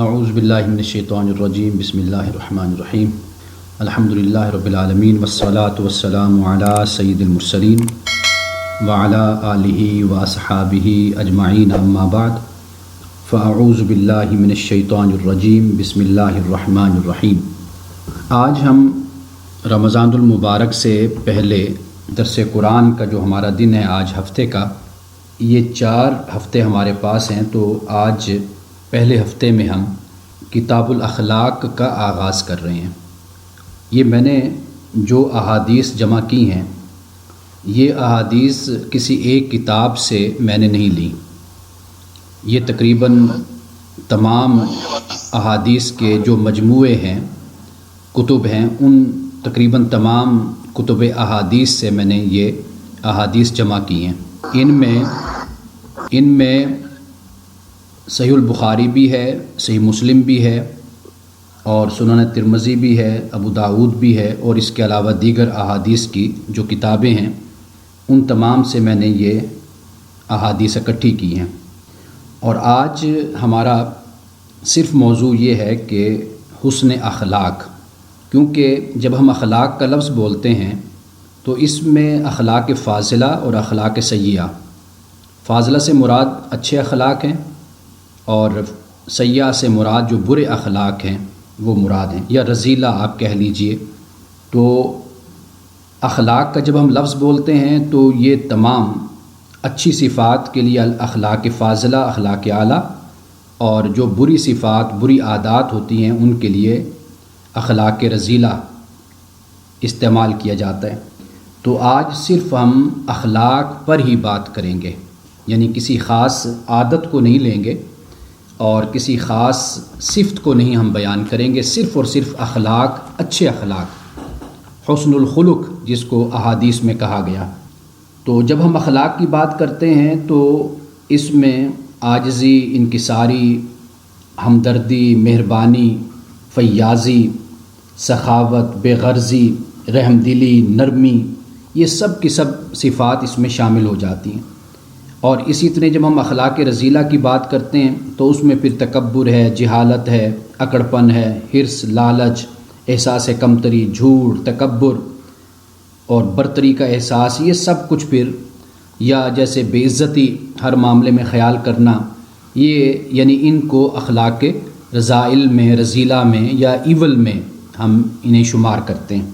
اعوذ باللہ من الشیطان الرجیم بسم اللہ الرحمن الرحیم الحمدللہ رب العالمین والصلاة والسلام علی سید المرسلین وعلی آلہ واصحابہ اجمعین اما بعد فاعوذ باللہ من الشیطان الرجیم بسم اللہ الرحمن الرحیم۔ آج ہم رمضان المبارک سے پہلے درس قرآن کا جو ہمارا دن ہے آج ہفتے کا، یہ 4 ہفتے ہمارے پاس ہیں، تو آج پہلے ہفتے میں ہم کتاب الاخلاق کا آغاز کر رہے ہیں۔ یہ میں نے جو احادیث جمع کی ہیں، یہ احادیث کسی ایک کتاب سے میں نے نہیں لی، یہ تقریباً تمام احادیث کے جو مجموعے ہیں، کتب ہیں، ان تقریباً تمام کتب احادیث سے میں نے یہ احادیث جمع کی ہیں۔ ان میں صحیح البخاری بھی ہے، صحیح مسلم بھی ہے، اور سنن ترمذی بھی ہے، ابو داؤد بھی ہے، اور اس کے علاوہ دیگر احادیث کی جو کتابیں ہیں ان تمام سے میں نے یہ احادیث اکٹھی کی ہیں۔ اور آج ہمارا صرف موضوع یہ ہے کہ حسن اخلاق، کیونکہ جب ہم اخلاق کا لفظ بولتے ہیں تو اس میں اخلاق فاضلہ اور اخلاق سیئہ، فاضلہ سے مراد اچھے اخلاق ہیں اور سیئہ سے مراد جو برے اخلاق ہیں وہ مراد ہیں، یا رذیلہ آپ کہہ لیجئے۔ تو اخلاق کا جب ہم لفظ بولتے ہیں تو یہ تمام اچھی صفات کے لیے اخلاق فاضلہ، اخلاق اعلیٰ، اور جو بری صفات، بری عادات ہوتی ہیں ان کے لیے اخلاق رذیلہ استعمال کیا جاتا ہے۔ تو آج صرف ہم اخلاق پر ہی بات کریں گے، یعنی کسی خاص عادت کو نہیں لیں گے اور کسی خاص صفت کو نہیں ہم بیان کریں گے، صرف اور صرف اخلاق، اچھے اخلاق، حسن الخلق جس کو احادیث میں کہا گیا۔ تو جب ہم اخلاق کی بات کرتے ہیں تو اس میں عاجزی، انکساری، ہمدردی، مہربانی، فیاضی، سخاوت، بے غرضی، رحم دلی، نرمی، یہ سب کی سب صفات اس میں شامل ہو جاتی ہیں۔ اور اسی طرح جب ہم اخلاق رذیلہ کی بات کرتے ہیں تو اس میں پھر تکبر ہے، جہالت ہے، اکڑپن ہے، حرص، لالچ، احساس کمتری، جھوٹ، تکبر اور برتری کا احساس، یہ سب کچھ پھر، یا جیسے بے عزتی ہر معاملے میں خیال کرنا، یہ یعنی ان کو اخلاق رذائل میں، رذیلہ میں یا ایول میں ہم انہیں شمار کرتے ہیں۔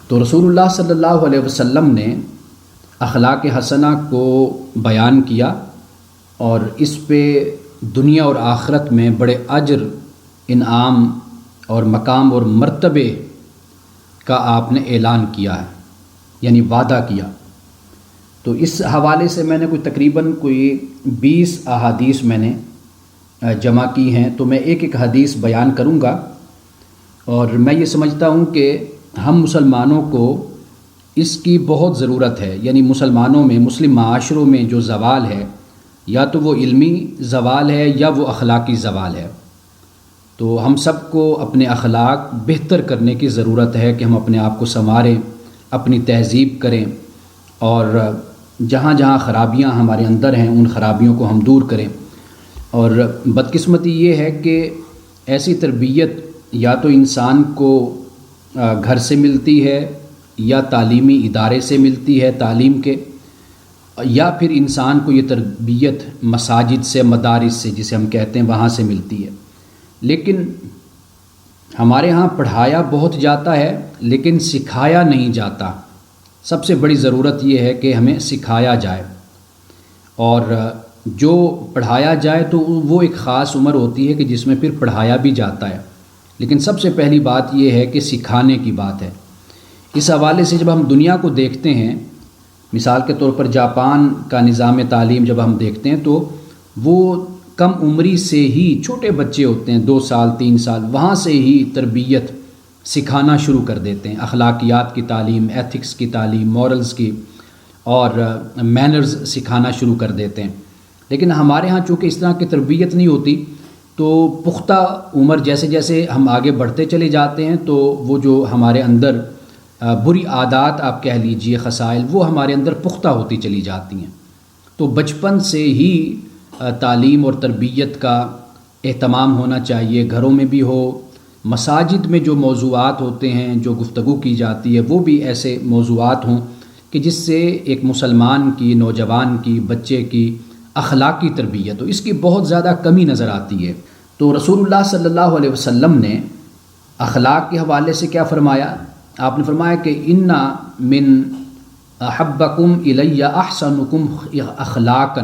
تو رسول اللہ صلی اللہ علیہ وسلم نے اخلاق حسنہ کو بیان کیا، اور اس پہ دنیا اور آخرت میں بڑے اجر، انعام اور مقام اور مرتبے کا آپ نے اعلان کیا ہے، یعنی وعدہ کیا۔ تو اس حوالے سے میں نے تقریباً 20 احادیث میں نے جمع کی ہیں، تو میں ایک ایک حدیث بیان کروں گا۔ اور میں یہ سمجھتا ہوں کہ ہم مسلمانوں کو اس کی بہت ضرورت ہے، یعنی مسلمانوں میں، مسلم معاشروں میں جو زوال ہے، یا تو وہ علمی زوال ہے یا وہ اخلاقی زوال ہے۔ تو ہم سب کو اپنے اخلاق بہتر کرنے کی ضرورت ہے کہ ہم اپنے آپ کو سنواریں، اپنی تہذیب کریں، اور جہاں جہاں خرابیاں ہمارے اندر ہیں ان خرابیوں کو ہم دور کریں۔ اور بدقسمتی یہ ہے کہ ایسی تربیت یا تو انسان کو گھر سے ملتی ہے، یا تعلیمی ادارے سے ملتی ہے، تعلیم کے، یا پھر انسان کو یہ تربیت مساجد سے، مدارس سے جسے ہم کہتے ہیں، وہاں سے ملتی ہے۔ لیکن ہمارے ہاں پڑھایا بہت جاتا ہے لیکن سکھایا نہیں جاتا۔ سب سے بڑی ضرورت یہ ہے کہ ہمیں سکھایا جائے، اور جو پڑھایا جائے تو وہ ایک خاص عمر ہوتی ہے کہ جس میں پھر پڑھایا بھی جاتا ہے، لیکن سب سے پہلی بات یہ ہے کہ سکھانے کی بات ہے۔ اس حوالے سے جب ہم دنیا کو دیکھتے ہیں، مثال کے طور پر جاپان کا نظام تعلیم جب ہم دیکھتے ہیں تو وہ کم عمری سے ہی، چھوٹے بچے ہوتے ہیں 2 سال 3 سال، وہاں سے ہی تربیت سکھانا شروع کر دیتے ہیں، اخلاقیات کی تعلیم، ایتھکس کی تعلیم، مورلز کی، اور مینرز سکھانا شروع کر دیتے ہیں۔ لیکن ہمارے ہاں چونکہ اس طرح کی تربیت نہیں ہوتی، تو پختہ عمر جیسے جیسے ہم آگے بڑھتے چلے جاتے ہیں تو وہ جو ہمارے اندر بری عادات آپ کہہ لیجئے، خصائل، وہ ہمارے اندر پختہ ہوتی چلی جاتی ہیں۔ تو بچپن سے ہی تعلیم اور تربیت کا اہتمام ہونا چاہیے، گھروں میں بھی ہو، مساجد میں جو موضوعات ہوتے ہیں، جو گفتگو کی جاتی ہے، وہ بھی ایسے موضوعات ہوں کہ جس سے ایک مسلمان کی، نوجوان کی، بچے کی اخلاقی تربیت ہو۔ اس کی بہت زیادہ کمی نظر آتی ہے۔ تو رسول اللہ صلی اللہ علیہ وسلم نے اخلاق کے حوالے سے کیا فرمایا؟ آپ نے فرمایا کہ اِنَّ مِن احبکم الی احسنکم اخلاقا،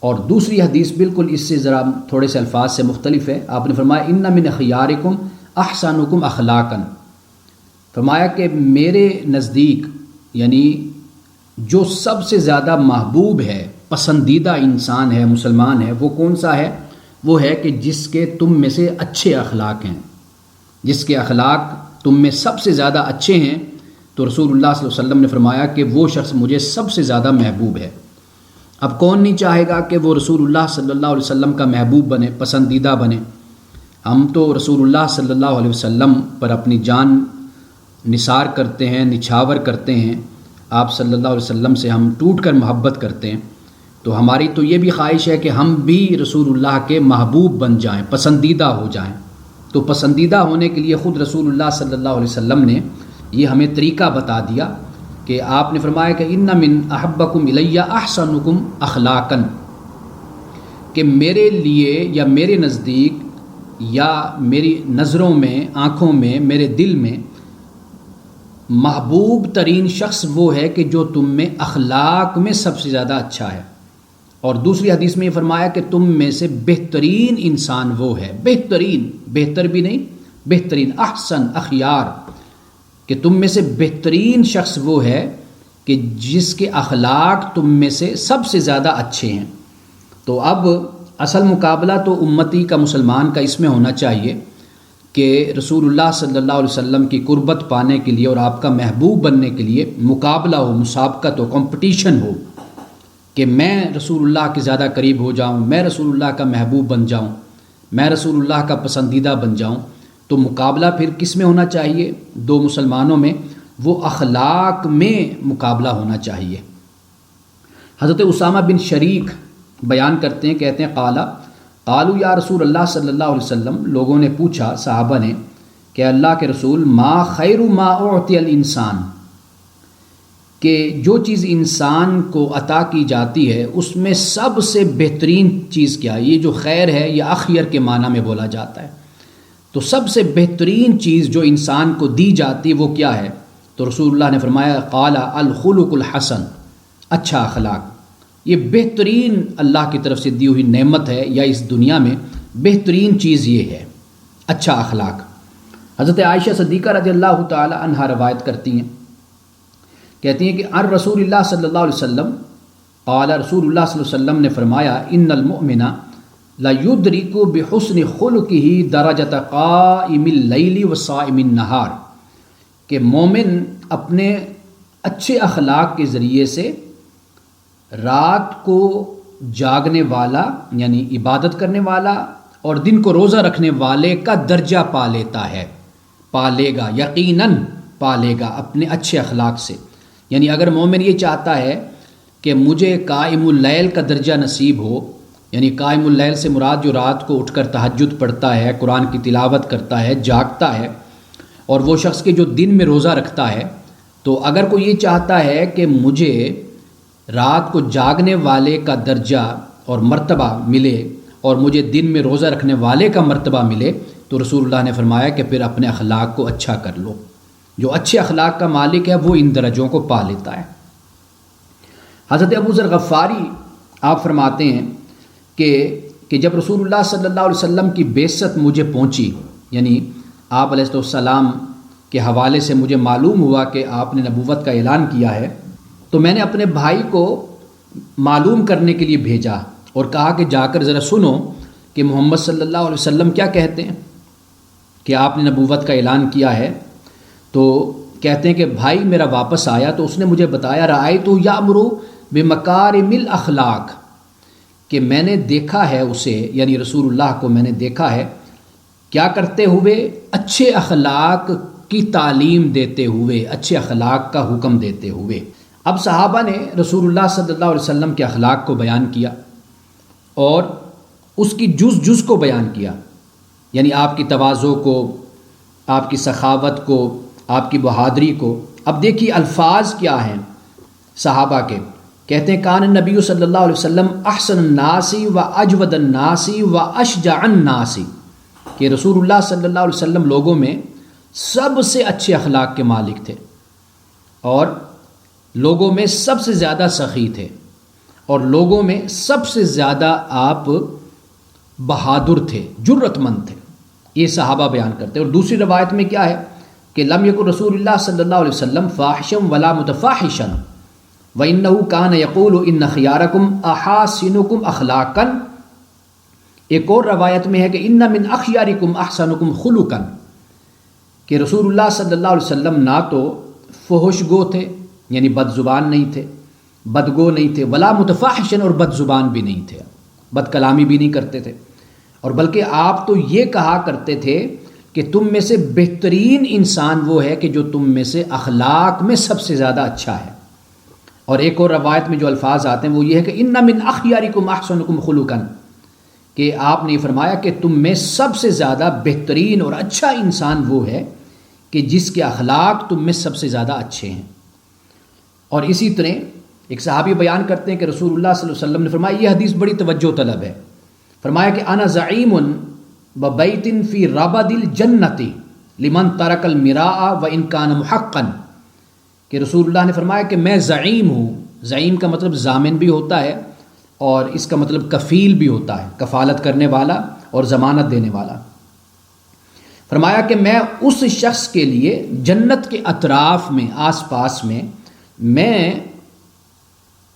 اور دوسری حدیث بالکل اس سے ذرا تھوڑے سے الفاظ سے مختلف ہے۔ آپ نے فرمایا اِنَّ مِن خیارکم احسنکم اخلاقا، فرمایا کہ میرے نزدیک یعنی جو سب سے زیادہ محبوب ہے، پسندیدہ انسان ہے، مسلمان ہے، وہ کون سا ہے؟ وہ ہے کہ جس کے تم میں سے اچھے اخلاق ہیں، جس کے اخلاق تم میں سب سے زیادہ اچھے ہیں۔ تو رسول اللہ صلی اللہ علیہ وسلم نے فرمایا کہ وہ شخص مجھے سب سے زیادہ محبوب ہے۔ اب کون نہیں چاہے گا کہ وہ رسول اللہ صلی اللہ علیہ وسلم کا محبوب بنے، پسندیدہ بنے؟ ہم تو رسول اللہ صلی اللہ علیہ وسلم پر اپنی جان نثار کرتے ہیں، نچھاور کرتے ہیں۔ آپ صلی اللہ علیہ وسلم سے ہم ٹوٹ کر محبت کرتے ہیں۔ تو ہماری تو یہ بھی خواہش ہے کہ ہم بھی رسول اللہ کے محبوب بن جائیں، پسندیدہ ہو جائیں۔ تو پسندیدہ ہونے کے لیے خود رسول اللہ صلی اللہ علیہ وسلم نے یہ ہمیں طریقہ بتا دیا کہ آپ نے فرمایا کہ اِنَّ مِنْ أَحَبَّكُمْ إِلَيَّ أَحْسَنُكُمْ أَخْلَاقًا، کہ میرے لیے یا میرے نزدیک یا میری نظروں میں، آنکھوں میں، میرے دل میں محبوب ترین شخص وہ ہے کہ جو تم میں اخلاق میں سب سے زیادہ اچھا ہے۔ اور دوسری حدیث میں یہ فرمایا کہ تم میں سے بہترین انسان وہ ہے، بہترین، بہتر بھی نہیں، بہترین، احسن، اخیار، کہ تم میں سے بہترین شخص وہ ہے کہ جس کے اخلاق تم میں سے سب سے زیادہ اچھے ہیں۔ تو اب اصل مقابلہ تو امتی کا، مسلمان کا اس میں ہونا چاہیے کہ رسول اللہ صلی اللہ علیہ وسلم کی قربت پانے کے لیے اور آپ کا محبوب بننے کے لیے مقابلہ ہو، مسابقت ہو، کمپٹیشن ہو کہ میں رسول اللہ کے زیادہ قریب ہو جاؤں، میں رسول اللہ کا محبوب بن جاؤں، میں رسول اللہ کا پسندیدہ بن جاؤں۔ تو مقابلہ پھر کس میں ہونا چاہیے؟ دو مسلمانوں میں، وہ اخلاق میں مقابلہ ہونا چاہیے۔ حضرت اسامہ بن شریک بیان کرتے ہیں، کہتے ہیں قالوا یا رسول اللہ صلی اللہ علیہ وسلم، لوگوں نے پوچھا، صحابہ نے، کہ اللہ کے رسول، ما خیر ما اعطی الانسان، کہ جو چیز انسان کو عطا کی جاتی ہے اس میں سب سے بہترین چیز کیا ہے؟ یہ جو خیر ہے یہ اخیر کے معنی میں بولا جاتا ہے، تو سب سے بہترین چیز جو انسان کو دی جاتی ہے وہ کیا ہے؟ تو رسول اللہ نے فرمایا قال الخلق الحسن، اچھا اخلاق۔ یہ بہترین اللہ کی طرف سے دی ہوئی نعمت ہے، یا اس دنیا میں بہترین چیز یہ ہے، اچھا اخلاق۔ حضرت عائشہ صدیقہ رضی اللہ تعالی عنہا روایت کرتی ہیں، کہتی ہیں کہ عن رسول اللہ صلی اللہ علیہ وسلم قال، رسول اللہ صلی اللہ علیہ وسلم نے فرمایا ان المؤمن لَيُدْرِكُ بِحُسْنِ خُلُقِهِ دَرَجَةَ قَائِمِ اللَّيْلِ وَصَائِمِ النَّهَارِ، کہ مومن اپنے اچھے اخلاق کے ذریعے سے رات کو جاگنے والا یعنی عبادت کرنے والا اور دن کو روزہ رکھنے والے کا درجہ پا لیتا ہے، پا لے گا، یقیناً پا لے گا اپنے اچھے اخلاق سے۔ یعنی اگر مومن یہ چاہتا ہے کہ مجھے قائم اللیل کا درجہ نصیب ہو، یعنی قائم اللیل سے مراد جو رات کو اٹھ کر تہجد پڑھتا ہے، قرآن کی تلاوت کرتا ہے، جاگتا ہے، اور وہ شخص کے جو دن میں روزہ رکھتا ہے، تو اگر کوئی یہ چاہتا ہے کہ مجھے رات کو جاگنے والے کا درجہ اور مرتبہ ملے اور مجھے دن میں روزہ رکھنے والے کا مرتبہ ملے، تو رسول اللہ نے فرمایا کہ پھر اپنے اخلاق کو اچھا کر لو۔ جو اچھے اخلاق کا مالک ہے وہ ان درجوں کو پا لیتا ہے۔ حضرت ابو ذر غفاری آپ فرماتے ہیں کہ جب رسول اللہ صلی اللہ علیہ وسلم کی بعثت مجھے پہنچی، یعنی آپ علیہ السلام کے حوالے سے مجھے معلوم ہوا کہ آپ نے نبوت کا اعلان کیا ہے، تو میں نے اپنے بھائی کو معلوم کرنے کے لیے بھیجا اور کہا کہ جا کر ذرا سنو کہ محمد صلی اللہ علیہ وسلم کیا کہتے ہیں کہ آپ نے نبوت کا اعلان کیا ہے۔ تو کہتے ہیں کہ بھائی میرا واپس آیا تو اس نے مجھے بتایا رأیتہ یأمر بمکارم الاخلاق، کہ میں نے دیکھا ہے اسے، یعنی رسول اللہ کو میں نے دیکھا ہے کیا کرتے ہوئے؟ اچھے اخلاق کی تعلیم دیتے ہوئے، اچھے اخلاق کا حکم دیتے ہوئے۔ اب صحابہ نے رسول اللہ صلی اللہ علیہ وسلم کے اخلاق کو بیان کیا اور اس کی جز جز کو بیان کیا، یعنی آپ کی تواضع کو، آپ کی سخاوت کو، آپ کی بہادری کو۔ اب دیکھیے الفاظ کیا ہیں صحابہ کے، کہتے ہیں کان النبی صلی اللہ علیہ وسلم احسن الناس و اجود الناس و اشجع الناس، کہ رسول اللہ صلی اللہ علیہ وسلم لوگوں میں سب سے اچھے اخلاق کے مالک تھے، اور لوگوں میں سب سے زیادہ سخی تھے، اور لوگوں میں سب سے زیادہ آپ بہادر تھے، جرت مند تھے۔ یہ صحابہ بیان کرتے ہیں۔ اور دوسری روایت میں کیا ہے کہ لم یکن رسول اللہ صلی اللہ علیہ وسلم فاحشا ولا متفاحشا وَإِنَّهُ كَانَ يَقُولُ إِنَّ خِيَارَكُمْ أَحَاسِنُكُمْ أَخْلَاقًا، ایک اور روایت میں ہے کہ إِنَّ مِنْ أَخْيَارِكُمْ أَحْسَنُكُمْ خُلُقًا، کہ رسول اللہ صلی اللہ علیہ وسلم نہ تو فحش گو تھے، یعنی بد زبان نہیں تھے، بدگو نہیں تھے، ولا متفاحشن، اور بد زبان بھی نہیں تھے، بد کلامی بھی نہیں کرتے تھے، اور بلکہ آپ تو یہ کہا کرتے تھے کہ تم میں سے بہترین انسان وہ ہے کہ جو تم میں سے اخلاق میں سب سے زیادہ اچھا ہے۔ اور ایک اور روایت میں جو الفاظ آتے ہیں وہ یہ ہے کہ ان من اخیارکم احسنکم خلقا، کہ آپ نے فرمایا کہ تم میں سب سے زیادہ بہترین اور اچھا انسان وہ ہے کہ جس کے اخلاق تم میں سب سے زیادہ اچھے ہیں۔ اور اسی طرح ایک صحابی بیان کرتے ہیں کہ رسول اللہ صلی اللہ علیہ وسلم نے فرمایا، یہ حدیث بڑی توجہ طلب ہے، فرمایا کہ انا زعیم ببیت فی ربد الجنۃ لمن ترک المراء وان کان محقا، کہ رسول اللہ نے فرمایا کہ میں زعیم ہوں۔ زعیم کا مطلب ضامن بھی ہوتا ہے، اور اس کا مطلب کفیل بھی ہوتا ہے، کفالت کرنے والا اور ضمانت دینے والا۔ فرمایا کہ میں اس شخص کے لیے جنت کے اطراف میں، آس پاس میں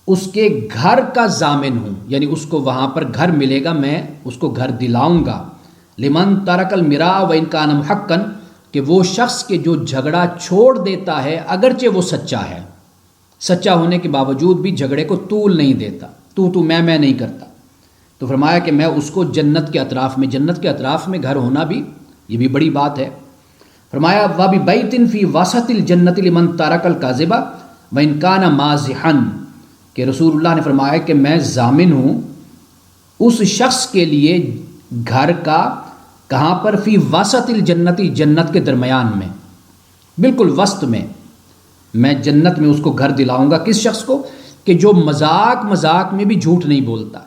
اس کے گھر کا ضامن ہوں، یعنی اس کو وہاں پر گھر ملے گا، میں اس کو گھر دلاؤں گا۔ لمن ترک المراء وان کان محقا، کہ وہ شخص کے جو جھگڑا چھوڑ دیتا ہے اگرچہ وہ سچا ہے، سچا ہونے کے باوجود بھی جھگڑے کو طول نہیں دیتا، تو میں نہیں کرتا، تو فرمایا کہ میں اس کو جنت کے اطراف میں، جنت کے اطراف میں گھر ہونا بھی یہ بھی بڑی بات ہے۔ فرمایا وَبِبَيْتٍ فِي وَسَطِ الْجَنَّةِ لِمَنْ تَرَكَ الْكَذِبَ وَإِنْ كَانَ مَازِحًا، کہ رسول اللہ نے فرمایا کہ میں ضامن ہوں اس شخص کے لیے گھر کا، کہاں پر؟ فی وسط الجنتی، جنت کے درمیان میں، بالکل وسط میں جنت میں اس کو گھر دلاؤں گا۔ کس شخص کو؟ کہ جو مذاق میں بھی جھوٹ نہیں بولتا،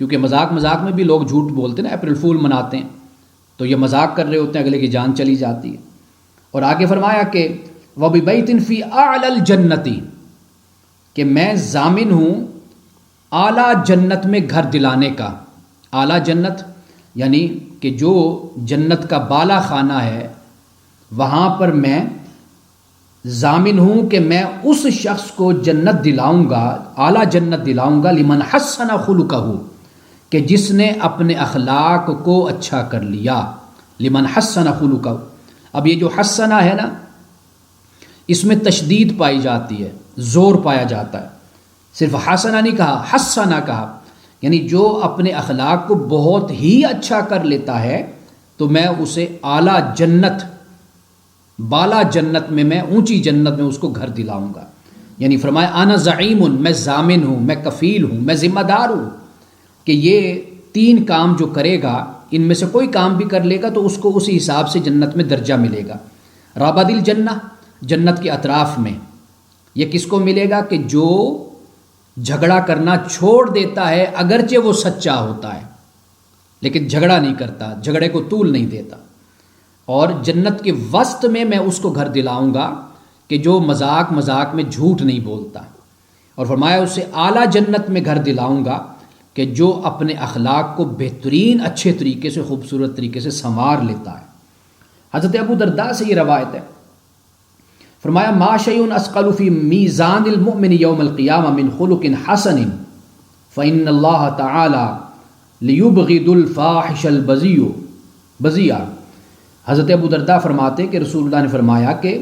کیونکہ مذاق میں بھی لوگ جھوٹ بولتے ہیں نا، اپریل فول مناتے ہیں، تو یہ مذاق کر رہے ہوتے ہیں، اگلے کی جان چلی جاتی ہے۔ اور آگے فرمایا کہ وَبِبَيْتٍ فِي أَعْلَى الْجَنَّةِ، کہ میں ضامن ہوں اعلیٰ جنت میں گھر دلانے کا۔ اعلیٰ جنت یعنی کہ جو جنت کا بالا خانہ ہے، وہاں پر میں ضامن ہوں کہ میں اس شخص کو جنت دلاؤں گا، اعلیٰ جنت دلاؤں گا، لمن حسن خلقہ، کہ جس نے اپنے اخلاق کو اچھا کر لیا، لمن حسن خلقہ۔ اب یہ جو حسنہ ہے نا، اس میں تشدید پائی جاتی ہے، زور پایا جاتا ہے، صرف حسنہ نہیں کہا، حسنہ کہا، یعنی جو اپنے اخلاق کو بہت ہی اچھا کر لیتا ہے تو میں اسے اعلیٰ جنت، بالا جنت میں اونچی جنت میں اس کو گھر دلاؤں گا۔ یعنی فرمایا انا زعیم، میں ضامن ہوں، میں کفیل ہوں، میں ذمہ دار ہوں کہ یہ 3 کام جو کرے گا، ان میں سے کوئی کام بھی کر لے گا تو اس کو اسی حساب سے جنت میں درجہ ملے گا۔ رابد الجنہ، جنت کے اطراف میں، یہ کس کو ملے گا؟ کہ جو جھگڑا کرنا چھوڑ دیتا ہے اگرچہ وہ سچا ہوتا ہے، لیکن جھگڑا نہیں کرتا، جھگڑے کو طول نہیں دیتا۔ اور جنت کے وسط میں اس کو گھر دلاؤں گا کہ جو مذاق میں جھوٹ نہیں بولتا، اور فرمایا اسے اعلیٰ جنت میں گھر دلاؤں گا کہ جو اپنے اخلاق کو بہترین اچھے طریقے سے، خوبصورت طریقے سے سنوار لیتا ہے۔ حضرت ابو درداء سے یہ روایت ہے، فرمایا ما شیء اثقل فی میزان المؤمن یوم القیامہ من خلق حسن فإن اللہ تعالی لیبغض الفاحش البذیء۔ حضرت ابو درداء فرماتے ہیں کہ رسول اللہ نے فرمایا کہ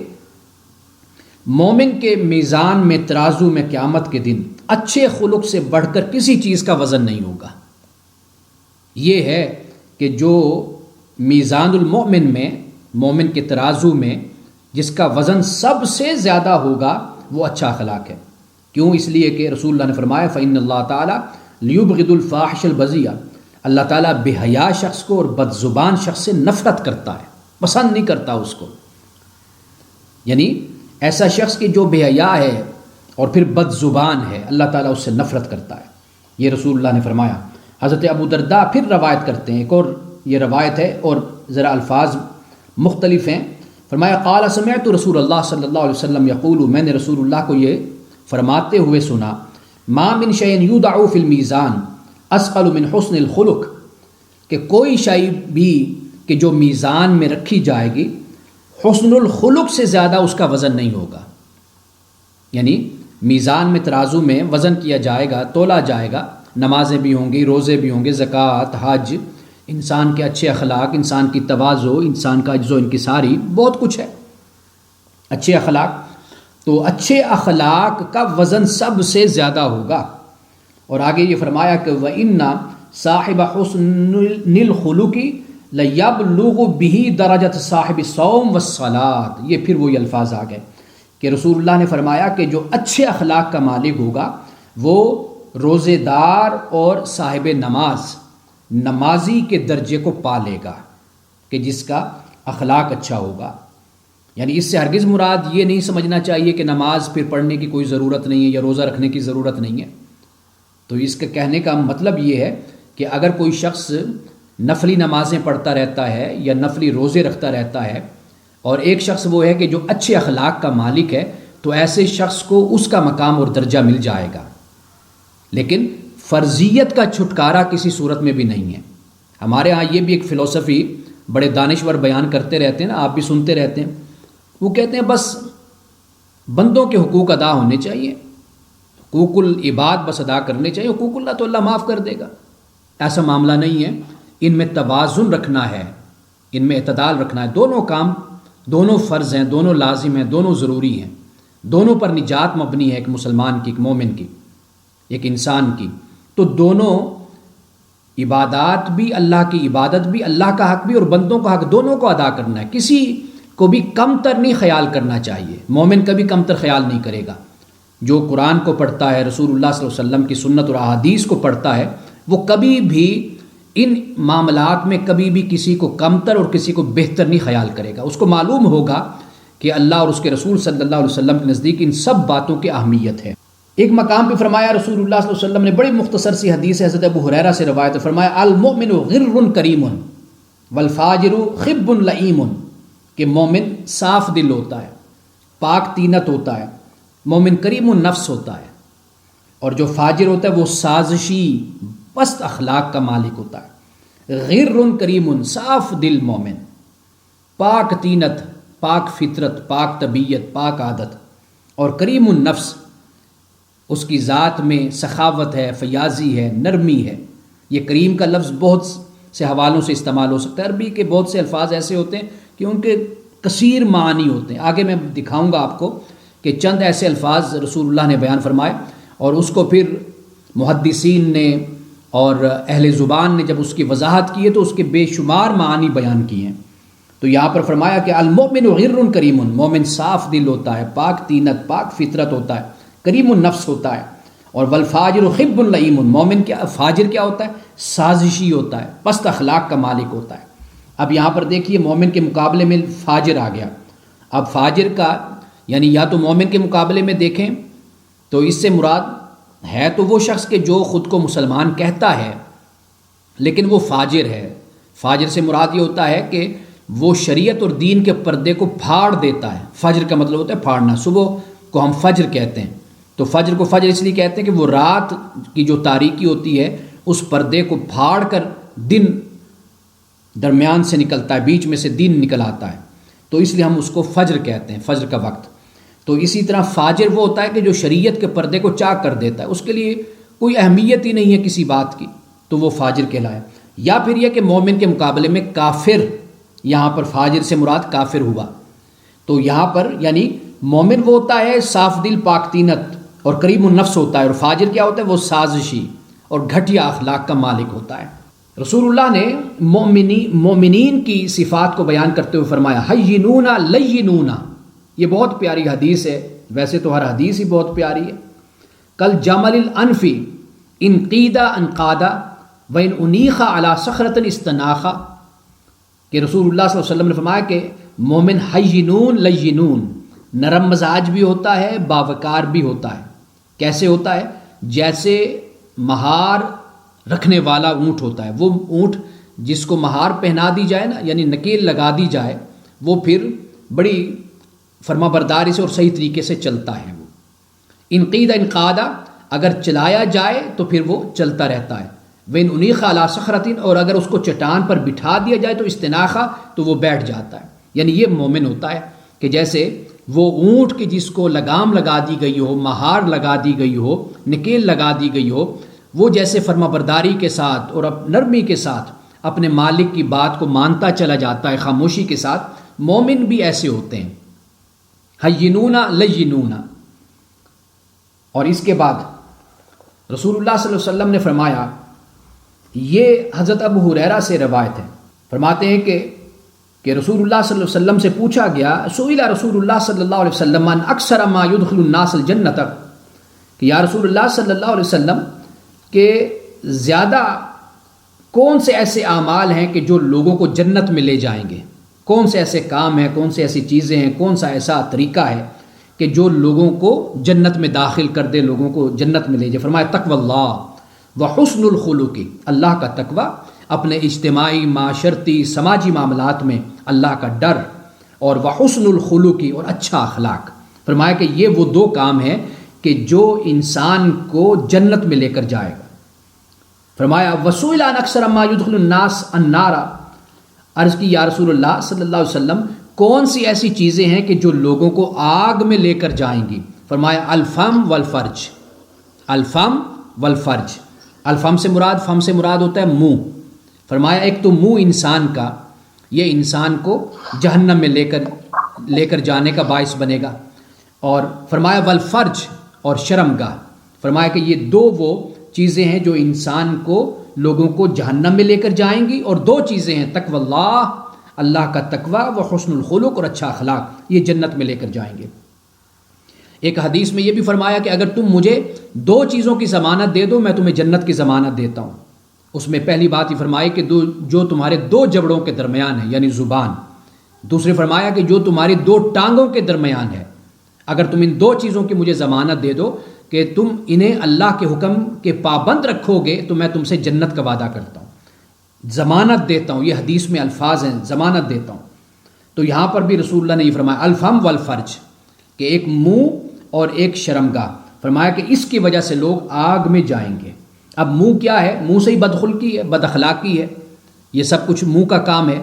مومن کے میزان میں، ترازو میں قیامت کے دن اچھے خلق سے بڑھ کر کسی چیز کا وزن نہیں ہوگا۔ یہ ہے کہ جو میزان المؤمن میں، مومن کے ترازو میں جس کا وزن سب سے زیادہ ہوگا وہ اچھا اخلاق ہے۔ کیوں؟ اس لیے کہ رسول اللہ نے فرمایا فإن اللہ تعالی لیبغض الفاحش البذیء، اللہ تعالیٰ بے حیا شخص کو اور بد زبان شخص سے نفرت کرتا ہے، پسند نہیں کرتا اس کو. یعنی ایسا شخص کہ جو بے حیا ہے اور پھر بد زبان ہے، اللہ تعالیٰ اس سے نفرت کرتا ہے. یہ رسول اللہ نے فرمایا. حضرت ابو درداء پھر روایت کرتے ہیں، ایک اور یہ روایت ہے اور ذرا الفاظ مختلف ہیں. فرمایا قال سمعت رسول اللہ صلی اللہ علیہ وسلم یقول، میں نے رسول اللہ کو یہ فرماتے ہوئے سنا، ما من شیء یودع فی المیزان اثقل من حسن الخلق، کہ کوئی شے بھی کہ جو میزان میں رکھی جائے گی حسن الخلق سے زیادہ اس کا وزن نہیں ہوگا. یعنی میزان میں ترازو میں وزن کیا جائے گا، تولا جائے گا، نمازیں بھی ہوں گی، روزے بھی ہوں گے، زکوٰۃ، حج، انسان کے اچھے اخلاق، انسان کی تواضع، انسان کا عجز و انکساری، بہت کچھ ہے اچھے اخلاق. تو اچھے اخلاق کا وزن سب سے زیادہ ہوگا. اور آگے یہ فرمایا کہ وَإِنَّ صَاحِبَ حُسْنِ الْخُلُقِ لَيَبْلُغُ بِهِ دَرَجَةَ صَاحِبِ الصَّوْمِ وَالصَّلَاةِ. یہ پھر وہی الفاظ آ گئے کہ رسول اللہ نے فرمایا کہ جو اچھے اخلاق کا مالک ہوگا وہ روزے دار اور صاحب نماز، نمازی کے درجے کو پا لے گا، کہ جس کا اخلاق اچھا ہوگا. یعنی اس سے ہرگز مراد یہ نہیں سمجھنا چاہیے کہ نماز پھر پڑھنے کی کوئی ضرورت نہیں ہے یا روزہ رکھنے کی ضرورت نہیں ہے. تو اس کے کہنے کا مطلب یہ ہے کہ اگر کوئی شخص نفلی نمازیں پڑھتا رہتا ہے یا نفلی روزے رکھتا رہتا ہے اور ایک شخص وہ ہے کہ جو اچھے اخلاق کا مالک ہے، تو ایسے شخص کو اس کا مقام اور درجہ مل جائے گا. لیکن فرضیت کا چھٹکارا کسی صورت میں بھی نہیں ہے. ہمارے ہاں یہ بھی ایک فلسفی بڑے دانشور بیان کرتے رہتے ہیں نا، آپ بھی سنتے رہتے ہیں. وہ کہتے ہیں بس بندوں کے حقوق ادا ہونے چاہیے، حقوق العباد بس ادا کرنے چاہیے، حقوق اللہ تو اللہ معاف کر دے گا. ایسا معاملہ نہیں ہے. ان میں توازن رکھنا ہے، ان میں اعتدال رکھنا ہے. دونوں کام، دونوں فرض ہیں، دونوں لازم ہیں، دونوں ضروری ہیں. دونوں پر نجات مبنی ہے، ایک مسلمان کی، ایک مومن کی، ایک انسان کی. تو دونوں عبادات بھی، اللہ کی عبادت بھی، اللہ کا حق بھی اور بندوں کا حق، دونوں کو ادا کرنا ہے. کسی کو بھی کم تر نہیں خیال کرنا چاہیے. مومن کبھی کم تر خیال نہیں کرے گا. جو قرآن کو پڑھتا ہے، رسول اللہ صلی اللہ علیہ وسلم کی سنت اور احادیث کو پڑھتا ہے، وہ کبھی بھی ان معاملات میں کبھی بھی کسی کو کمتر اور کسی کو بہتر نہیں خیال کرے گا. اس کو معلوم ہوگا کہ اللہ اور اس کے رسول صلی اللہ علیہ وسلم کے نزدیک ان سب باتوں کی اہمیت ہے. ایک مقام پہ فرمایا رسول اللہ صلی اللہ علیہ وسلم نے، بڑی مختصر سی حدیث ہے، حضرت ابو ہریرہ سے روایت ہے، فرمایا المؤمن غر کریم والفاجر خب لئیم، کہ مومن صاف دل ہوتا ہے، پاک تینت ہوتا ہے، مومن کریم النفس ہوتا ہے، اور جو فاجر ہوتا ہے وہ سازشی پست اخلاق کا مالک ہوتا ہے. غر کریم، صاف دل مومن، پاک تینت، پاک فطرت، پاک طبیعت، پاک عادت، اور کریم النفس، اس کی ذات میں سخاوت ہے، فیاضی ہے، نرمی ہے. یہ کریم کا لفظ بہت سے حوالوں سے استعمال ہو سکتا ہے. عربی کے بہت سے الفاظ ایسے ہوتے ہیں کہ ان کے کثیر معانی ہوتے ہیں. آگے میں دکھاؤں گا آپ کو کہ چند ایسے الفاظ رسول اللہ نے بیان فرمائے اور اس کو پھر محدثین نے اور اہل زبان نے جب اس کی وضاحت کی ہے تو اس کے بے شمار معانی بیان کیے ہیں. تو یہاں پر فرمایا کہ المؤمن غر کریم، مومن صاف دل ہوتا ہے، پاک تینت، پاک فطرت ہوتا ہے، کریم النفس ہوتا ہے. اور والفاجر خب لئیم، مومن کیا، فاجر کیا ہوتا ہے؟ سازشی ہوتا ہے، پست اخلاق کا مالک ہوتا ہے. اب یہاں پر دیکھیے مومن کے مقابلے میں فاجر آ گیا. اب فاجر کا یعنی یا تو مومن کے مقابلے میں دیکھیں تو اس سے مراد ہے تو وہ شخص کہ جو خود کو مسلمان کہتا ہے لیکن وہ فاجر ہے. فاجر سے مراد یہ ہوتا ہے کہ وہ شریعت اور دین کے پردے کو پھاڑ دیتا ہے. فجر کا مطلب ہوتا ہے پھاڑنا. صبح کو ہم فجر کہتے ہیں، تو فجر کو فجر اس لیے کہتے ہیں کہ وہ رات کی جو تاریکی ہوتی ہے اس پردے کو پھاڑ کر دن درمیان سے نکلتا ہے، بیچ میں سے دن نکل آتا ہے، تو اس لیے ہم اس کو فجر کہتے ہیں، فجر کا وقت. تو اسی طرح فاجر وہ ہوتا ہے کہ جو شریعت کے پردے کو چاک کر دیتا ہے، اس کے لیے کوئی اہمیت ہی نہیں ہے کسی بات کی، تو وہ فاجر کہلائے. یا پھر یہ کہ مومن کے مقابلے میں کافر، یہاں پر فاجر سے مراد کافر ہوا. تو یہاں پر یعنی مومن وہ ہوتا ہے صاف دل، پاک تینت اور کریم النفس ہوتا ہے، اور فاجر کیا ہوتا ہے؟ وہ سازشی اور گھٹیا اخلاق کا مالک ہوتا ہے. رسول اللہ نے مومنین کی صفات کو بیان کرتے ہوئے فرمایا حینون لینون. یہ بہت پیاری حدیث ہے، ویسے تو ہر حدیث ہی بہت پیاری ہے. کل جمل الانفی ان قیدہ انقادہ وَإِنْ أُنِيخَ عَلَى صَخْرَةٍ اسْتَنَاخَ کہ رسول اللہ صلی اللہ علیہ وسلم نے فرمایا کہ مومن حیّنون لیّنون، نرم مزاج بھی ہوتا ہے، باوقار بھی ہوتا ہے۔ کیسے ہوتا ہے؟ جیسے مہار رکھنے والا اونٹ ہوتا ہے، وہ اونٹ جس کو مہار پہنا دی جائے نا، یعنی نکیل لگا دی جائے، وہ پھر بڑی فرما برداری سے اور صحیح طریقے سے چلتا ہے۔ وہ انقید انقادہ، اگر چلایا جائے تو پھر وہ چلتا رہتا ہے۔ وَإِنْ أُنِيخَ عَلَى صَخْرَةٍ، اور اگر اس کو چٹان پر بٹھا دیا جائے تو استناخہ، تو وہ بیٹھ جاتا ہے۔ یعنی یہ مومن ہوتا ہے کہ جیسے وہ اونٹ کی جس کو لگام لگا دی گئی ہو، مہار لگا دی گئی ہو، نکیل لگا دی گئی ہو، وہ جیسے فرما برداری کے ساتھ اور نرمی کے ساتھ اپنے مالک کی بات کو مانتا چلا جاتا ہے خاموشی کے ساتھ، مومن بھی ایسے ہوتے ہیں، حیّنون لیّنون۔ اور اس کے بعد رسول اللہ صلی اللہ علیہ وسلم نے فرمایا، یہ حضرت ابو ہریرہ سے روایت ہے، فرماتے ہیں کہ رسول اللہ صلی اللہ علیہ وسلم سے پوچھا گیا، سئل رسول اللہ صلی اللہ علیہ وسلم عن اکثر ما يدخل الناس الجنت، کہ یا رسول اللہ صلی اللہ علیہ وسلم کہ زیادہ کون سے ایسے اعمال ہیں کہ جو لوگوں کو جنت میں لے جائیں گے، کون سے ایسے کام ہیں، کون سے ایسی چیزیں ہیں، کون سا ایسا طریقہ ہے کہ جو لوگوں کو جنت میں داخل کر دے، لوگوں کو جنت میں لے جائے؟ فرمایا تقوی اللہ وحسن الخلق، اللہ کا تقوی، اپنے اجتماعی معاشرتی سماجی معاملات میں اللہ کا ڈر، اور وحسن الخلق، اور اچھا اخلاق۔ فرمایا کہ یہ وہ دو کام ہیں کہ جو انسان کو جنت میں لے کر جائے گا۔ فرمایا وسئل عن اکثر ما يدخل الناس النار، عرض کی یا رسول اللہ صلی اللہ علیہ وسلم کون سی ایسی چیزیں ہیں کہ جو لوگوں کو آگ میں لے کر جائیں گی؟ فرمایا الفم والفرج، الفم والفرج۔ الفم سے مراد، فم سے مراد ہوتا ہے منہ۔ فرمایا ایک تو منہ انسان کا، یہ انسان کو جہنم میں لے کر جانے کا باعث بنے گا، اور فرمایا والفرج، اور شرمگاہ۔ فرمایا کہ یہ دو وہ چیزیں ہیں جو انسان کو لوگوں کو جہنم میں لے کر جائیں گی، اور دو چیزیں ہیں تقوی اللہ، اللہ کا تقوی، و حسن الخلق، اور اچھا اخلاق، یہ جنت میں لے کر جائیں گے۔ ایک حدیث میں یہ بھی فرمایا کہ اگر تم مجھے دو چیزوں کی ضمانت دے دو میں تمہیں جنت کی ضمانت دیتا ہوں۔ اس میں پہلی بات یہ فرمائی کہ جو تمہارے دو جبڑوں کے درمیان ہے، یعنی زبان۔ دوسری فرمایا کہ جو تمہاری دو ٹانگوں کے درمیان ہے، اگر تم ان دو چیزوں کی مجھے ضمانت دے دو کہ تم انہیں اللہ کے حکم کے پابند رکھو گے تو میں تم سے جنت کا وعدہ کرتا ہوں، ضمانت دیتا ہوں۔ یہ حدیث میں الفاظ ہیں، ضمانت دیتا ہوں۔ تو یہاں پر بھی رسول اللہ نے یہ فرمایا الفم والفرج، کہ ایک منہ اور ایک شرمگاہ۔ فرمایا کہ اس کی وجہ سے لوگ آگ میں جائیں گے۔ اب منہ کیا ہے؟ منہ سے ہی بدخلقی ہے، بد اخلاقی ہے، یہ سب کچھ منہ کا کام ہے۔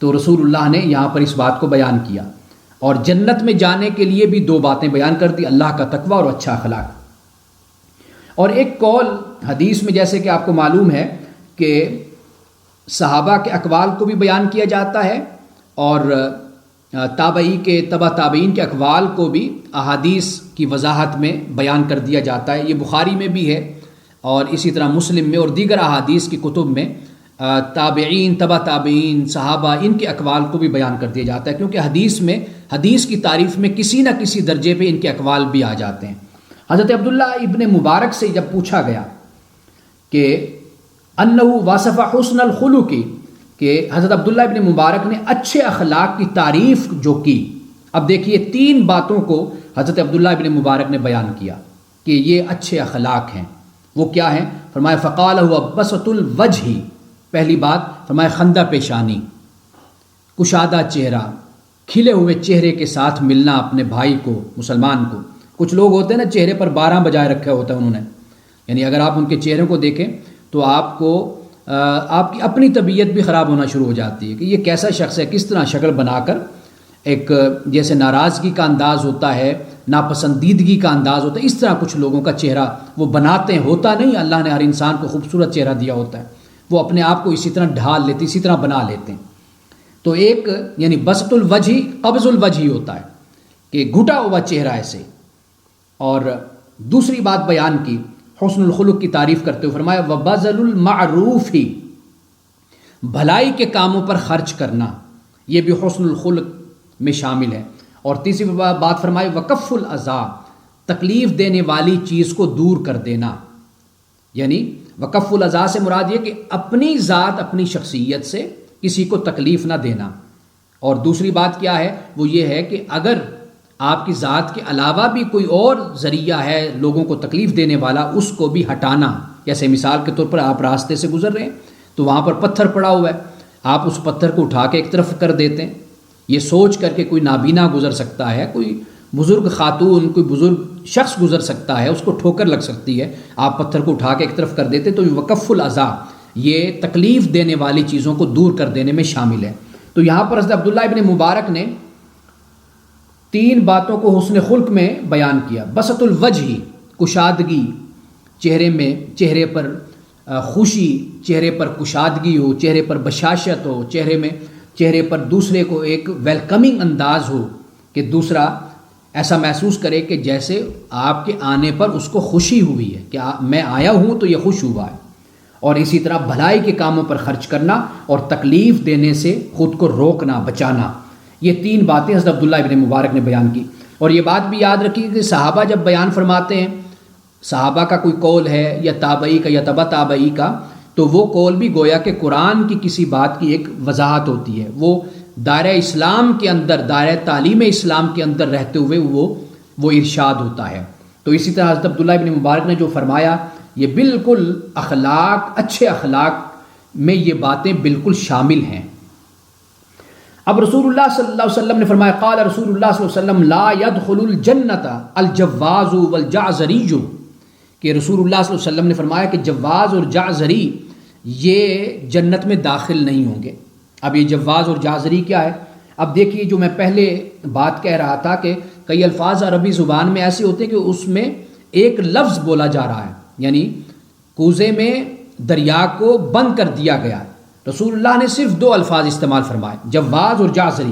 تو رسول اللہ نے یہاں پر اس بات کو بیان کیا، اور جنت میں جانے کے لیے بھی دو باتیں بیان کر دی، اللہ کا تقوی اور اچھا اخلاق۔ اور ایک قول حدیث میں جیسے کہ آپ کو معلوم ہے کہ صحابہ کے اقوال کو بھی بیان کیا جاتا ہے، اور تابعی کے تبع تابعین کے اقوال کو بھی احادیث کی وضاحت میں بیان کر دیا جاتا ہے۔ یہ بخاری میں بھی ہے، اور اسی طرح مسلم میں اور دیگر احادیث کی کتب میں تابعین، تبع تابعین، صحابہ، ان کے اقوال کو بھی بیان کر دیا جاتا ہے، کیونکہ حدیث کی تعریف میں کسی نہ کسی درجے پہ ان کے اقوال بھی آ جاتے ہیں۔ حضرت عبداللہ ابن مبارک سے جب پوچھا گیا کہ انہو واصف حسن الخلق، کہ حضرت عبداللہ ابن مبارک نے اچھے اخلاق کی تعریف جو کی، اب دیکھیے تین باتوں کو حضرت عبداللہ ابن مبارک نے بیان کیا کہ یہ اچھے اخلاق ہیں۔ وہ کیا ہیں؟ فرمایا فقال هو بسط الوجہ، پہلی بات فرمایا خندہ پیشانی، کشادہ چہرہ، کھلے ہوئے چہرے کے ساتھ ملنا اپنے بھائی کو، مسلمان کو۔ کچھ لوگ ہوتے ہیں نا چہرے پر 12 بجائے رکھا ہوتا ہے انہوں نے، یعنی اگر آپ ان کے چہرے کو دیکھیں تو آپ کی اپنی طبیعت بھی خراب ہونا شروع ہو جاتی ہے کہ یہ کیسا شخص ہے، کس طرح شکل بنا کر، ایک جیسے ناراضگی کا انداز ہوتا ہے، ناپسندیدگی کا انداز ہوتا ہے، اس طرح کچھ لوگوں کا چہرہ وہ بناتے ہیں، ہوتا نہیں، اللہ نے ہر انسان کو خوبصورت چہرہ دیا ہوتا ہے، وہ اپنے آپ کو اسی طرح ڈھال لیتے، اسی طرح بنا لیتے ہیں۔ تو ایک یعنی بسط الوجہ، قبض الوجہ ہوتا ہے کہ گھٹا ہوا چہرہ ایسے۔ اور دوسری بات بیان کی حسن الخلق کی تعریف کرتے ہوئے، فرمایا وبذل المعروف، بھلائی کے کاموں پر خرچ کرنا، یہ بھی حسن الخلق میں شامل ہے۔ اور تیسری بات فرمائی وکف الاذی، تکلیف دینے والی چیز کو دور کر دینا، یعنی وکف الاذی سے مراد یہ کہ اپنی ذات اپنی شخصیت سے کسی کو تکلیف نہ دینا، اور دوسری بات کیا ہے وہ یہ ہے کہ اگر آپ کی ذات کے علاوہ بھی کوئی اور ذریعہ ہے لوگوں کو تکلیف دینے والا، اس کو بھی ہٹانا. جیسے مثال کے طور پر آپ راستے سے گزر رہے ہیں تو وہاں پر پتھر پڑا ہوا ہے، آپ اس پتھر کو اٹھا کے ایک طرف کر دیتے ہیں، یہ سوچ کر کے کوئی نابینا گزر سکتا ہے، کوئی بزرگ خاتون، کوئی بزرگ شخص گزر سکتا ہے، اس کو ٹھوکر لگ سکتی ہے، آپ پتھر کو اٹھا کے ایک طرف کر دیتے، تو یہ وقف الاذی، یہ تکلیف دینے والی چیزوں کو دور کر دینے میں شامل ہے. تو یہاں پر حضرت عبداللہ ابن مبارک نے 3 باتوں کو حسن خلق میں بیان کیا. بسط الوجہ، کشادگی، چہرے پر خوشی، چہرے پر کشادگی ہو، چہرے پر بشاشت ہو، چہرے پر دوسرے کو ایک ویلکمنگ انداز ہو کہ دوسرا ایسا محسوس کرے کہ جیسے آپ کے آنے پر اس کو خوشی ہوئی ہے کہ میں آیا ہوں تو یہ خوش ہوا ہے. اور اسی طرح بھلائی کے کاموں پر خرچ کرنا اور تکلیف دینے سے خود کو روکنا، بچانا. یہ 3 باتیں حضرت عبداللہ ابن مبارک نے بیان کی. اور یہ بات بھی یاد رکھیے کہ صحابہ جب بیان فرماتے ہیں، صحابہ کا کوئی قول ہے یا تابعی کا یا تبع تابعی کا، تو وہ قول بھی گویا کہ قرآن کی کسی بات کی ایک وضاحت ہوتی ہے، وہ دائرہ اسلام کے اندر، دائرہ تعلیم اسلام کے اندر رہتے ہوئے وہ ارشاد ہوتا ہے. تو اسی طرح حضرت عبداللہ ابن مبارک نے جو فرمایا، یہ بالکل اخلاق، اچھے اخلاق میں یہ باتیں بالکل شامل ہیں. اب رسول اللہ صلی اللہ علیہ وسلم نے فرمایا، قال رسول اللہ صلی اللہ علیہ وسلم لا يدخل الجنت الجواز والجعزری، کہ رسول اللہ صلی اللہ علیہ وسلم نے فرمایا کہ جواز اور جعزری یہ جنت میں داخل نہیں ہوں گے. اب یہ جواز اور جعزری کیا ہے؟ اب دیکھیے، جو میں پہلے بات کہہ رہا تھا کہ کئی الفاظ عربی زبان میں ایسے ہوتے ہیں کہ اس میں ایک لفظ بولا جا رہا ہے، یعنی کوزے میں دریا کو بند کر دیا گیا ہے. رسول اللہ نے صرف 2 الفاظ استعمال فرمائے، جواز اور جعزری.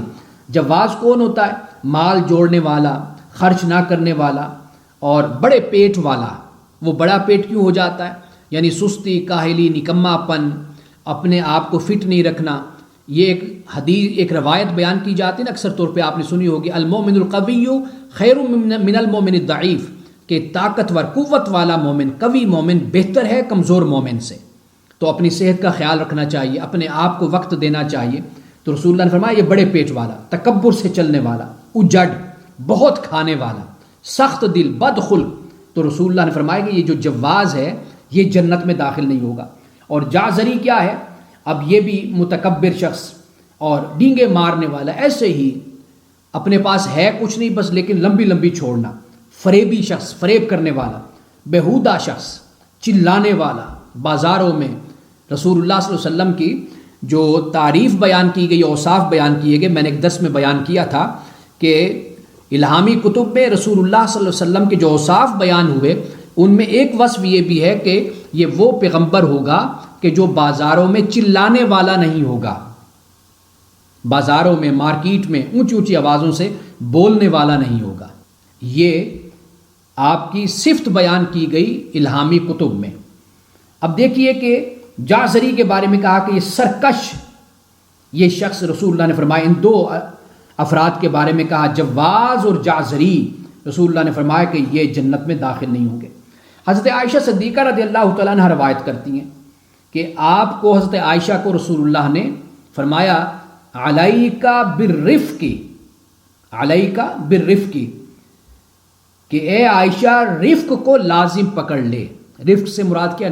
جواز کون ہوتا ہے؟ مال جوڑنے والا، خرچ نہ کرنے والا اور بڑے پیٹ والا. وہ بڑا پیٹ کیوں ہو جاتا ہے؟ یعنی سستی، کاہلی، نکما پن، اپنے آپ کو فٹ نہیں رکھنا. یہ ایک روایت بیان کی جاتی ہے نا، اکثر طور پہ آپ نے سنی ہوگی، المومن القوی خیر من المومن الضعیف، کہ طاقتور، قوت والا مومن، قوی مومن بہتر ہے کمزور مومن سے. تو اپنی صحت کا خیال رکھنا چاہیے، اپنے آپ کو وقت دینا چاہیے. تو رسول اللہ نے فرمایا یہ بڑے پیٹ والا، تکبر سے چلنے والا، اجڑ، بہت کھانے والا، سخت دل، بد خلق. تو رسول اللہ نے فرمایا کہ یہ جو جواز ہے یہ جنت میں داخل نہیں ہوگا. اور جعزری کیا ہے؟ اب یہ بھی متکبر شخص اور ڈینگے مارنے والا، ایسے ہی اپنے پاس ہے کچھ نہیں بس لیکن لمبی لمبی چھوڑنا، فریبی شخص، فریب کرنے والا، بےہودہ شخص، چلانے والا بازاروں میں. رسول اللہ صلی اللہ علیہ وسلم کی جو تعریف بیان کی گئی، اوصاف بیان کیے گئے، میں نے ایک درس میں بیان کیا تھا کہ الہامی کتب میں رسول اللہ صلی اللہ علیہ وسلم کے جو اوصاف بیان ہوئے ان میں ایک وصف یہ بھی ہے کہ یہ وہ پیغمبر ہوگا کہ جو بازاروں میں چلانے والا نہیں ہوگا، بازاروں میں، مارکیٹ میں اونچی اونچی آوازوں سے بولنے والا نہیں ہوگا. یہ آپ کی صفت بیان کی گئی الہامی کتب میں. اب دیکھیے کہ جعزری کے بارے میں کہا کہ یہ سرکش، یہ شخص رسول اللہ نے فرمایا، ان 2 افراد کے بارے میں کہا جواز اور جعزری، رسول اللہ نے فرمایا کہ یہ جنت میں داخل نہیں ہوں گے. حضرت عائشہ صدیقہ رضی اللہ تعالیٰ عنہ روایت کرتی ہیں کہ آپ کو، حضرت عائشہ کو رسول اللہ نے فرمایا علیکا بالرفق، علیکا بالرفق، کہ اے عائشہ رفق کو لازم پکڑ لے. رفق سے مراد کیا؟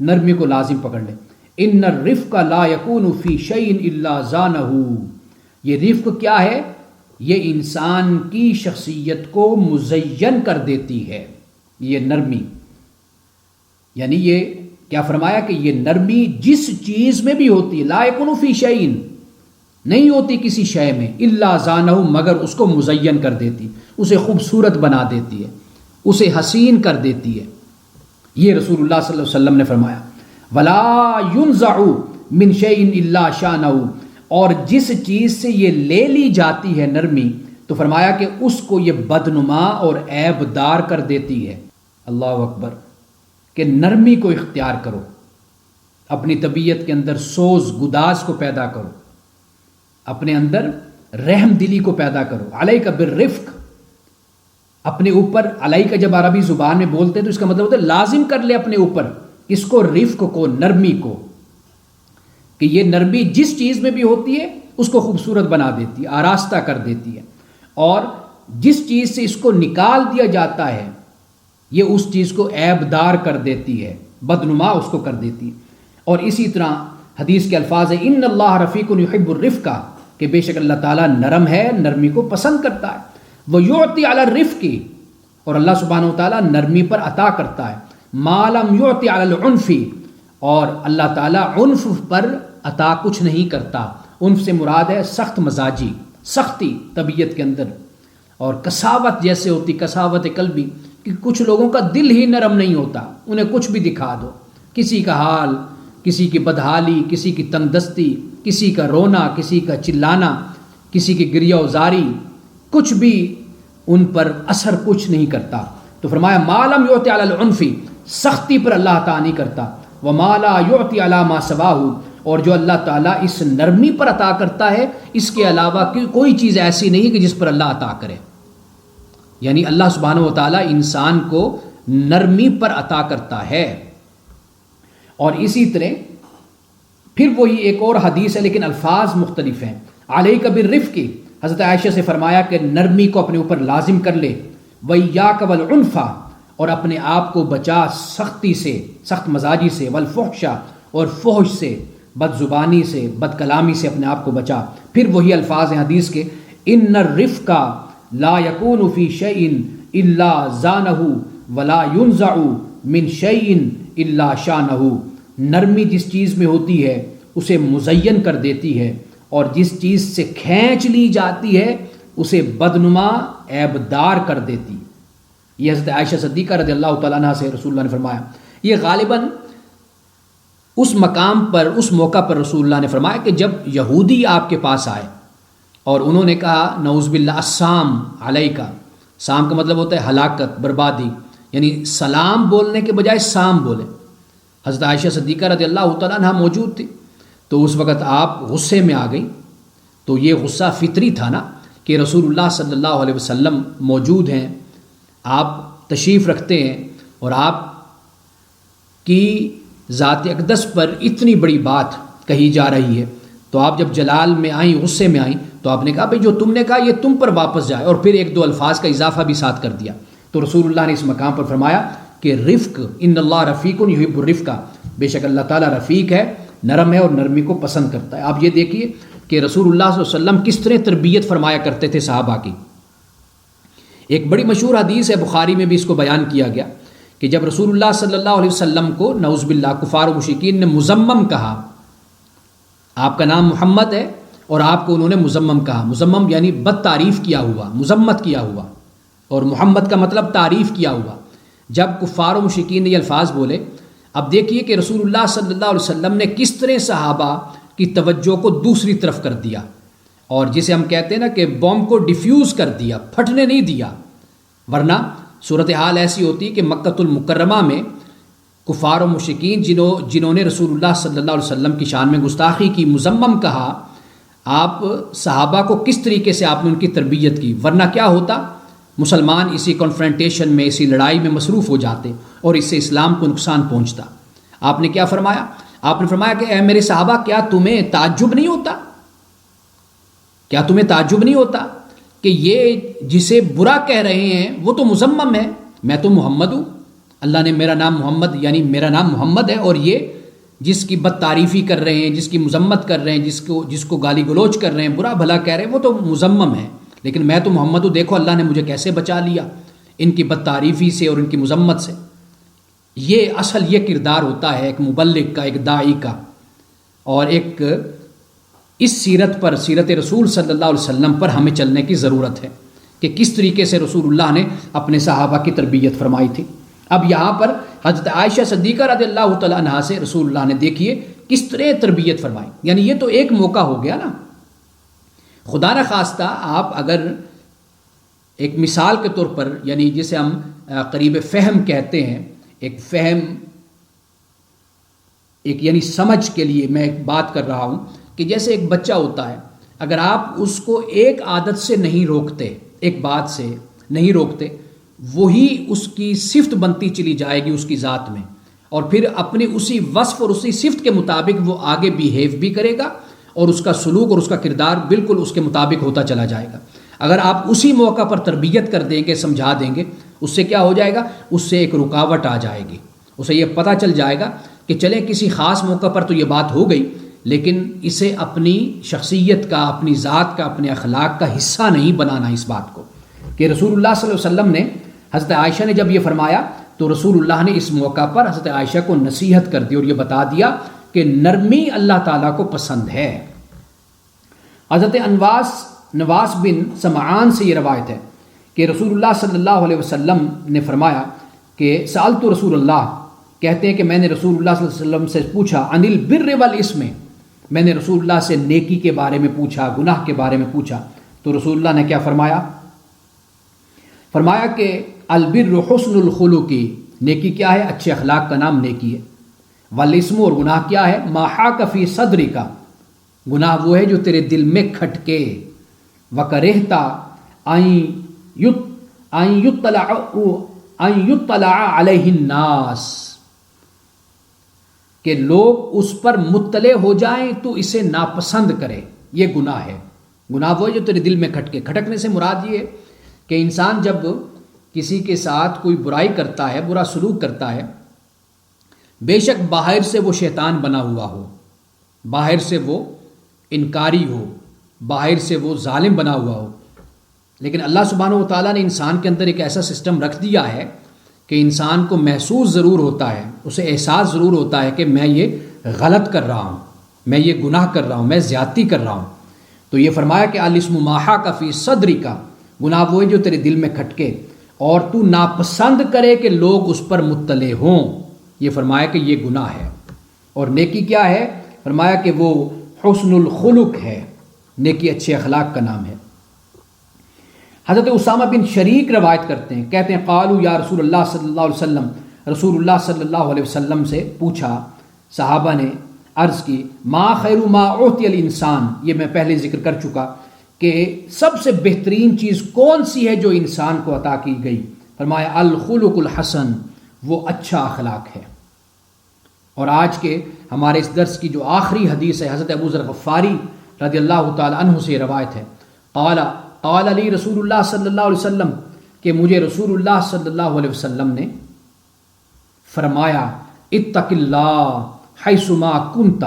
نرمی کو لازم پکڑ لے. ان الرفق لا یکون فی شیء الا زانہ، یہ رفق کیا ہے؟ یہ انسان کی شخصیت کو مزین کر دیتی ہے. یہ نرمی، یعنی یہ کیا فرمایا کہ یہ نرمی جس چیز میں بھی ہوتی ہے، لا یکون فی شیء، نہیں ہوتی کسی شے میں، الا زانہ، مگر اس کو مزین کر دیتی، اسے خوبصورت بنا دیتی ہے، اسے حسین کر دیتی ہے. یہ رسول اللہ صلی اللہ علیہ وسلم نے فرمایا. ولا ينزع من شيء الا شانه، اور جس چیز سے یہ لے لی جاتی ہے نرمی، تو فرمایا کہ اس کو یہ بدنما اور عیب دار کر دیتی ہے. اللہ اکبر، کہ نرمی کو اختیار کرو، اپنی طبیعت کے اندر سوز گداز کو پیدا کرو، اپنے اندر رحم دلی کو پیدا کرو. علیک بالرفق، اپنے اوپر، علیک جب عربی زبان میں بولتے ہیں تو اس کا مطلب ہوتا ہے لازم کر لے اپنے اوپر کس کو؟ رفق کو، نرمی کو، کہ یہ نرمی جس چیز میں بھی ہوتی ہے اس کو خوبصورت بنا دیتی ہے، آراستہ کر دیتی ہے، اور جس چیز سے اس کو نکال دیا جاتا ہے یہ اس چیز کو عیب دار کر دیتی ہے، بدنما اس کو کر دیتی ہے۔ اور اسی طرح حدیث کے الفاظ ہیں ان اللہ رفیق یحب الرفق، کہ بے شک اللہ تعالیٰ نرم ہے، نرمی کو پسند کرتا ہے۔ وَيُعْطِي عَلَى الرِّفْقِ، اور اللہ سبحانہ و تعالیٰ نرمی پر عطا کرتا ہے۔ مَا لَمْ يُعْطِ عَلَى الْعُنْفِ، اور اللہ تعالیٰ عنف پر عطا کچھ نہیں کرتا۔ عنف سے مراد ہے سخت مزاجی، سختی طبیعت کے اندر، اور کساوت جیسے ہوتی، کساوت قلبی، کہ کچھ لوگوں کا دل ہی نرم نہیں ہوتا، انہیں کچھ بھی دکھا دو، کسی کا حال، کسی کی بدحالی، کسی کی تنگ دستی، کسی کا رونا، کسی کا چلانا، کسی کی گریہ وزاری، کچھ بھی ان پر اثر کچھ نہیں کرتا۔ تو فرمایا ما لم یعطی علی العنف، سختی پر اللہ تعالیٰ نہیں کرتا، وما لا یعطی علی ما سواہ، اور جو اللہ تعالیٰ اس نرمی پر عطا کرتا ہے اس کے علاوہ کوئی چیز ایسی نہیں کہ جس پر اللہ عطا کرے۔ یعنی اللہ سبحانہ و تعالیٰ انسان کو نرمی پر عطا کرتا ہے۔ اور اسی طرح پھر وہی ایک اور حدیث ہے لیکن الفاظ مختلف ہیں، علیک بالرفق، حضرت عائشہ سے فرمایا کہ نرمی کو اپنے اوپر لازم کر لے، وَإِيَّاكَ وَالْعُنْفَ، اور اپنے آپ کو بچا سختی سے، سخت مزاجی سے، وَالْفُحْشَ، اور فحش سے، بد زبانی سے، بد کلامی سے اپنے آپ کو بچا۔ پھر وہی الفاظ ہیں حدیث کے، ان الرفق لا یکون فی شیء الا زانہ ولا ینزع من شیء الا شانہ، نرمی جس چیز میں ہوتی ہے اسے مزین کر دیتی ہے، اور جس چیز سے کھینچ لی جاتی ہے اسے بدنما عیب دار کر دیتی۔ یہ حضرت عائشہ صدیقہ رضی اللہ تعالیٰ عنہ سے رسول اللہ نے فرمایا۔ یہ غالباً اس مقام پر، اس موقع پر رسول اللہ نے فرمایا کہ جب یہودی آپ کے پاس آئے اور انہوں نے کہا نعوذ باللہ السام علیکہ، سام کا مطلب ہوتا ہے ہلاکت، بربادی، یعنی سلام بولنے کے بجائے سام بولے۔ حضرت عائشہ صدیقہ رضی اللہ تعالیٰ عنہ موجود تھی، تو اس وقت آپ غصے میں آ گئی۔ تو یہ غصہ فطری تھا نا کہ رسول اللہ صلی اللہ علیہ وسلم موجود ہیں، آپ تشریف رکھتے ہیں، اور آپ کی ذات اقدس پر اتنی بڑی بات کہی جا رہی ہے، تو آپ جب جلال میں آئیں، غصے میں آئیں، تو آپ نے کہا بھئی جو تم نے کہا یہ تم پر واپس جائے، اور پھر ایک دو الفاظ کا اضافہ بھی ساتھ کر دیا۔ تو رسول اللہ نے اس مقام پر فرمایا کہ رفق، ان اللہ رفیق یحب الرفق، بے شک اللہ تعالیٰ رفیق ہے، نرم ہے، اور نرمی کو پسند کرتا ہے۔ آپ یہ دیکھیے کہ رسول اللہ صلی اللہ علیہ وسلم کس طرح تربیت فرمایا کرتے تھے صحابہ کی۔ ایک بڑی مشہور حدیث ہے، بخاری میں بھی اس کو بیان کیا گیا، کہ جب رسول اللہ صلی اللہ علیہ وسلم کو نعوذ باللہ کفار و مشرکین نے مزمم کہا، آپ کا نام محمد ہے اور آپ کو انہوں نے مزمم کہا، مزمم یعنی بد تعریف کیا ہوا، مذمت کیا ہوا، اور محمد کا مطلب تعریف کیا ہوا۔ جب کفار و مشرکین نے یہ الفاظ بولے، اب دیکھیے کہ رسول اللہ صلی اللہ علیہ وسلم نے کس طرح صحابہ کی توجہ کو دوسری طرف کر دیا، اور جسے ہم کہتے ہیں نا کہ بم کو ڈیفیوز کر دیا، پھٹنے نہیں دیا۔ ورنہ صورتحال ایسی ہوتی کہ مکۃ المکرمہ میں کفار و مشرکین جنہوں نے رسول اللہ صلی اللہ علیہ وسلم کی شان میں گستاخی کی، مذمم کہا، آپ صحابہ کو کس طریقے سے آپ نے ان کی تربیت کی، ورنہ کیا ہوتا، مسلمان اسی کنفرنٹیشن میں، اسی لڑائی میں مصروف ہو جاتے، اور اس سے اسلام کو نقصان پہنچتا۔ آپ نے کیا فرمایا؟ آپ نے فرمایا کہ اے میرے صحابہ، کیا تمہیں تعجب نہیں ہوتا، کیا تمہیں تعجب نہیں ہوتا کہ یہ جسے برا کہہ رہے ہیں وہ تو مذمم ہے، میں تو محمد ہوں، اللہ نے میرا نام محمد، یعنی میرا نام محمد ہے، اور یہ جس کی بد تعریفی کر رہے ہیں، جس کی مذمت کر رہے ہیں، جس کو گالی گلوچ کر رہے ہیں، برا بھلا کہہ رہے ہیں، وہ تو مذمم ہے، لیکن میں تو محمد ہوں، دیکھو اللہ نے مجھے کیسے بچا لیا ان کی بد تعریفی سے اور ان کی مذمت سے۔ یہ اصل یہ کردار ہوتا ہے ایک مبلغ کا، ایک داعی کا، اور ایک اس سیرت پر، سیرت رسول صلی اللہ علیہ وسلم پر ہمیں چلنے کی ضرورت ہے کہ کس طریقے سے رسول اللہ نے اپنے صحابہ کی تربیت فرمائی تھی۔ اب یہاں پر حضرت عائشہ صدیقہ رضی اللہ تعالیٰ عنہا سے رسول اللہ نے دیکھیے کس طرح تربیت فرمائی، یعنی یہ تو ایک موقع ہو گیا نا۔ خدا نہ خواستہ آپ اگر ایک مثال کے طور پر، یعنی جسے ہم قریب فہم کہتے ہیں، ایک فہم، ایک یعنی سمجھ کے لیے میں ایک بات کر رہا ہوں کہ جیسے ایک بچہ ہوتا ہے، اگر آپ اس کو ایک عادت سے نہیں روکتے، ایک بات سے نہیں روکتے، وہی اس کی صفت بنتی چلی جائے گی اس کی ذات میں، اور پھر اپنی اسی وصف اور اسی صفت کے مطابق وہ آگے بیہیو بھی کرے گا اور اس کا سلوک اور اس کا کردار بالکل اس کے مطابق ہوتا چلا جائے گا۔ اگر آپ اسی موقع پر تربیت کر دیں گے، سمجھا دیں گے، اس سے کیا ہو جائے گا؟ اس سے ایک رکاوٹ آ جائے گی، اسے یہ پتہ چل جائے گا کہ چلے کسی خاص موقع پر تو یہ بات ہو گئی، لیکن اسے اپنی شخصیت کا، اپنی ذات کا، اپنے اخلاق کا حصہ نہیں بنانا اس بات کو۔ کہ رسول اللہ صلی اللہ علیہ وسلم نے، حضرت عائشہ نے جب یہ فرمایا تو رسول اللہ نے اس موقع پر حضرت عائشہ کو نصیحت کر دی اور یہ بتا دیا کہ نرمی اللہ تعالیٰ کو پسند ہے۔ حضرت نواس بن سمعان سے یہ روایت ہے کہ رسول اللہ صلی اللہ علیہ وسلم نے فرمایا کہ سألت رسول اللہ، کہتے ہیں کہ میں نے رسول اللہ صلی اللہ علیہ وسلم سے پوچھا عن البر والاسم، میں نے رسول اللہ سے نیکی کے بارے میں پوچھا، گناہ کے بارے میں پوچھا، تو رسول اللہ نے کیا فرمایا؟ فرمایا کہ البر حسن الخلق، نیکی کیا ہے؟ اچھے اخلاق کا نام نیکی ہے۔ والاسم، اور گناہ کیا ہے؟ ما حاک فی صدرک، گناہ وہ ہے جو تیرے دل میں کھٹکے، وکرہتا ان یطلع علیہ الناس، کہ لوگ اس پر مطلع ہو جائیں تو اسے ناپسند کرے، یہ گناہ ہے۔ گناہ وہ ہے جو تیرے دل میں کھٹکے۔ کھٹکنے سے مراد یہ ہے کہ انسان جب کسی کے ساتھ کوئی برائی کرتا ہے، برا سلوک کرتا ہے، بے شک باہر سے وہ شیطان بنا ہوا ہو، باہر سے وہ انکاری ہو، باہر سے وہ ظالم بنا ہوا ہو، لیکن اللہ سبحانہ و تعالیٰ نے انسان کے اندر ایک ایسا سسٹم رکھ دیا ہے کہ انسان کو محسوس ضرور ہوتا ہے، اسے احساس ضرور ہوتا ہے کہ میں یہ غلط کر رہا ہوں، میں یہ گناہ کر رہا ہوں، میں زیادتی کر رہا ہوں۔ تو یہ فرمایا کہ الاسم ما حاک فی صدرک، گناہ وہ ہے جو تیرے دل میں کھٹکے اور تو ناپسند کرے کہ لوگ اس پر مطلع ہوں، یہ فرمایا کہ یہ گناہ ہے۔ اور نیکی کیا ہے؟ فرمایا کہ وہ حسن الخلق ہے، نیکی اچھے اخلاق کا نام ہے۔ حضرت اسامہ بن شریک روایت کرتے ہیں، کہتے ہیں قالوا یا رسول اللہ صلی اللہ علیہ وسلم، رسول اللہ صلی اللہ علیہ وسلم سے پوچھا، صحابہ نے عرض کی، ما خیر ما اعطی الانسان، یہ میں پہلے ذکر کر چکا کہ سب سے بہترین چیز کون سی ہے جو انسان کو عطا کی گئی؟ فرمایا الخلق الحسن، وہ اچھا اخلاق ہے۔ اور آج کے ہمارے اس درس کی جو آخری حدیث ہے، حضرت ابو ذر غفاری رضی اللہ تعالی عنہ سے روایت ہے، قال علی رسول اللہ صلی اللہ علیہ وسلم، کہ مجھے رسول اللہ صلی اللہ علیہ وسلم نے فرمایا اتق اللہ حیثما کنت،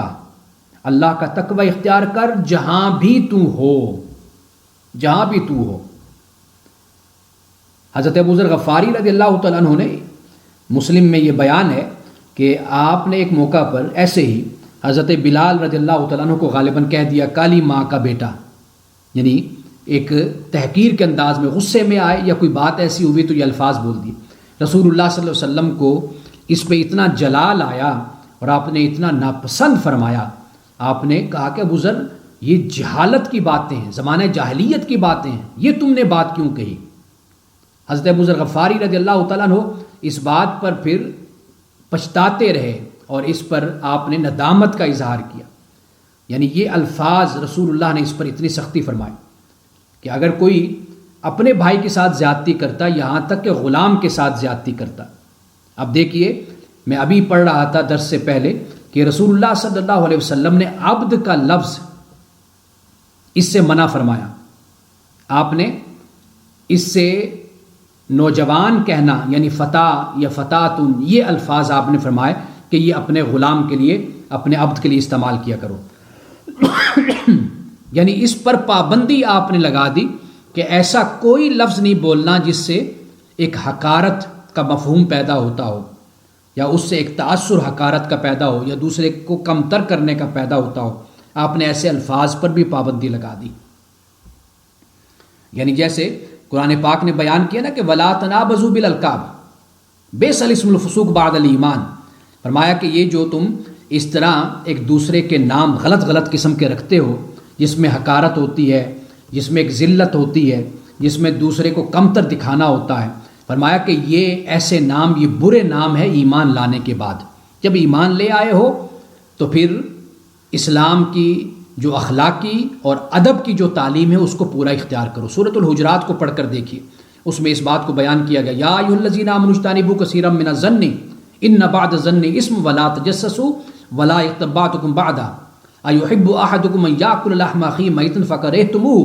اللہ کا تقوی اختیار کر جہاں بھی تو ہو، جہاں بھی تو ہو۔ حضرت ابو ذر غفاری رضی اللہ تعالیٰ عنہ نے، مسلم میں یہ بیان ہے کہ آپ نے ایک موقع پر ایسے ہی حضرت بلال رضی اللہ تعالیٰ عنہ کو غالباً کہہ دیا کالی ماں کا بیٹا، یعنی ایک تحقیر کے انداز میں، غصے میں آئے یا کوئی بات ایسی ہوئی تو یہ الفاظ بول دیے۔ رسول اللہ صلی اللہ علیہ وسلم کو اس پہ اتنا جلال آیا اور آپ نے اتنا ناپسند فرمایا، آپ نے کہا کہ ابو ذر یہ جہالت کی باتیں ہیں، زمانہ جاہلیت کی باتیں ہیں، یہ تم نے بات کیوں کہی؟ حضرت ابو ذر غفاری رضی اللہ تعالیٰ عنہ اس بات پر پھر پچھتاتے رہے اور اس پر آپ نے ندامت کا اظہار کیا، یعنی یہ الفاظ رسول اللہ نے اس پر اتنی سختی فرمائی کہ اگر کوئی اپنے بھائی کے ساتھ زیادتی کرتا، یہاں تک کہ غلام کے ساتھ زیادتی کرتا۔ اب دیکھیے، میں ابھی پڑھ رہا تھا درس سے پہلے کہ رسول اللہ صلی اللہ علیہ وسلم نے عبد کا لفظ اس سے منع فرمایا، آپ نے اس سے نوجوان کہنا یعنی فتح یا فتاتن، یہ الفاظ آپ نے فرمائے کہ یہ اپنے غلام کے لیے، اپنے عبد کے لیے استعمال کیا کرو۔ یعنی اس پر پابندی آپ نے لگا دی کہ ایسا کوئی لفظ نہیں بولنا جس سے ایک حقارت کا مفہوم پیدا ہوتا ہو، یا اس سے ایک تأثر حقارت کا پیدا ہو، یا دوسرے کو کمتر کرنے کا پیدا ہوتا ہو۔ آپ نے ایسے الفاظ پر بھی پابندی لگا دی، یعنی جیسے قرآن پاک نے بیان کیا نا کہ وَلَا تَنَابَزُوا بِالْأَلْقَابِ بِئْسَ الِاسْمُ الْفُسُوقُ بَعْدَ الْإِيمَانِ، فرمایا کہ یہ جو تم اس طرح ایک دوسرے کے نام غلط قسم کے رکھتے ہو، جس میں حقارت ہوتی ہے، جس میں ایک ذلت ہوتی ہے، جس میں دوسرے کو کمتر دکھانا ہوتا ہے، فرمایا کہ یہ ایسے نام، یہ برے نام ہے ایمان لانے کے بعد۔ جب ایمان لے آئے ہو تو پھر اسلام کی جو اخلاقی اور ادب کی جو تعلیم ہے اس کو پورا اختیار کرو۔ سورۃ الحجرات کو پڑھ کر دیکھیے، اس میں اس بات کو بیان کیا گیا، یا ایھا الذین آمنوا اجتنبوا کثیرا من الظن، ان بعد الظن اسم ولا تجسسوا ولا یغتب بعضکم بعضا ایحب احدکم ان یاکل لحم اخیہ میتا فکرہتموہ.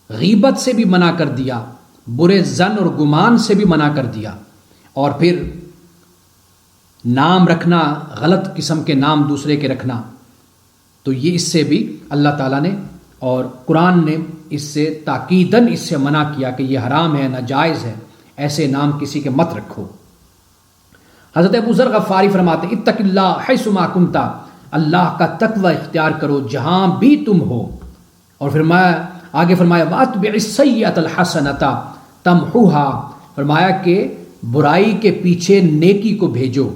غیبت سے بھی منع کر دیا، برے ظن اور گمان سے بھی منع کر دیا، اور پھر نام رکھنا، غلط قسم کے نام دوسرے کے رکھنا، تو یہ اس سے بھی اللہ تعالیٰ نے اور قرآن نے اس سے تاکیداً اس سے منع کیا کہ یہ حرام ہے، ناجائز ہے، ایسے نام کسی کے مت رکھو. حضرت ابو ذر غفاری فرماتے اتق اللہ حیث ما کنت، اللہ کا تقوی اختیار کرو جہاں بھی تم ہو. اور آگے فرمایا وَأَتْبِعِ السَّيِّئَةَ الْحَسَنَةَ تَمْحُوهَا، فرمایا کہ برائی کے پیچھے نیکی کو بھیجو.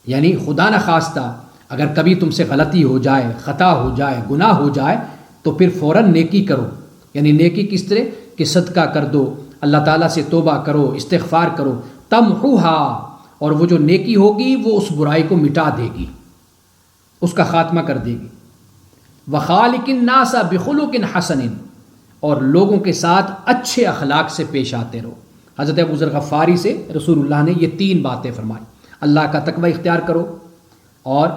یعنی خدا نخواستہ اگر کبھی تم سے غلطی ہو جائے، خطا ہو جائے، گناہ ہو جائے تو پھر فوراً نیکی کرو. یعنی نیکی کس طرح کہ صدقہ کر دو، اللہ تعالیٰ سے توبہ کرو، استغفار کرو. تمحوها، اور وہ جو نیکی ہوگی وہ اس برائی کو مٹا دے گی، اس کا خاتمہ کر دے گی. وَخَالِقِ النَّاسَ بِخُلُقٍ حَسَنٍ، اور لوگوں کے ساتھ اچھے اخلاق سے پیش آتے رہو. حضرت ابو ذر غفاری سے رسول اللہ نے یہ 3 باتیں فرمائی. اللہ کا تقوی اختیار کرو، اور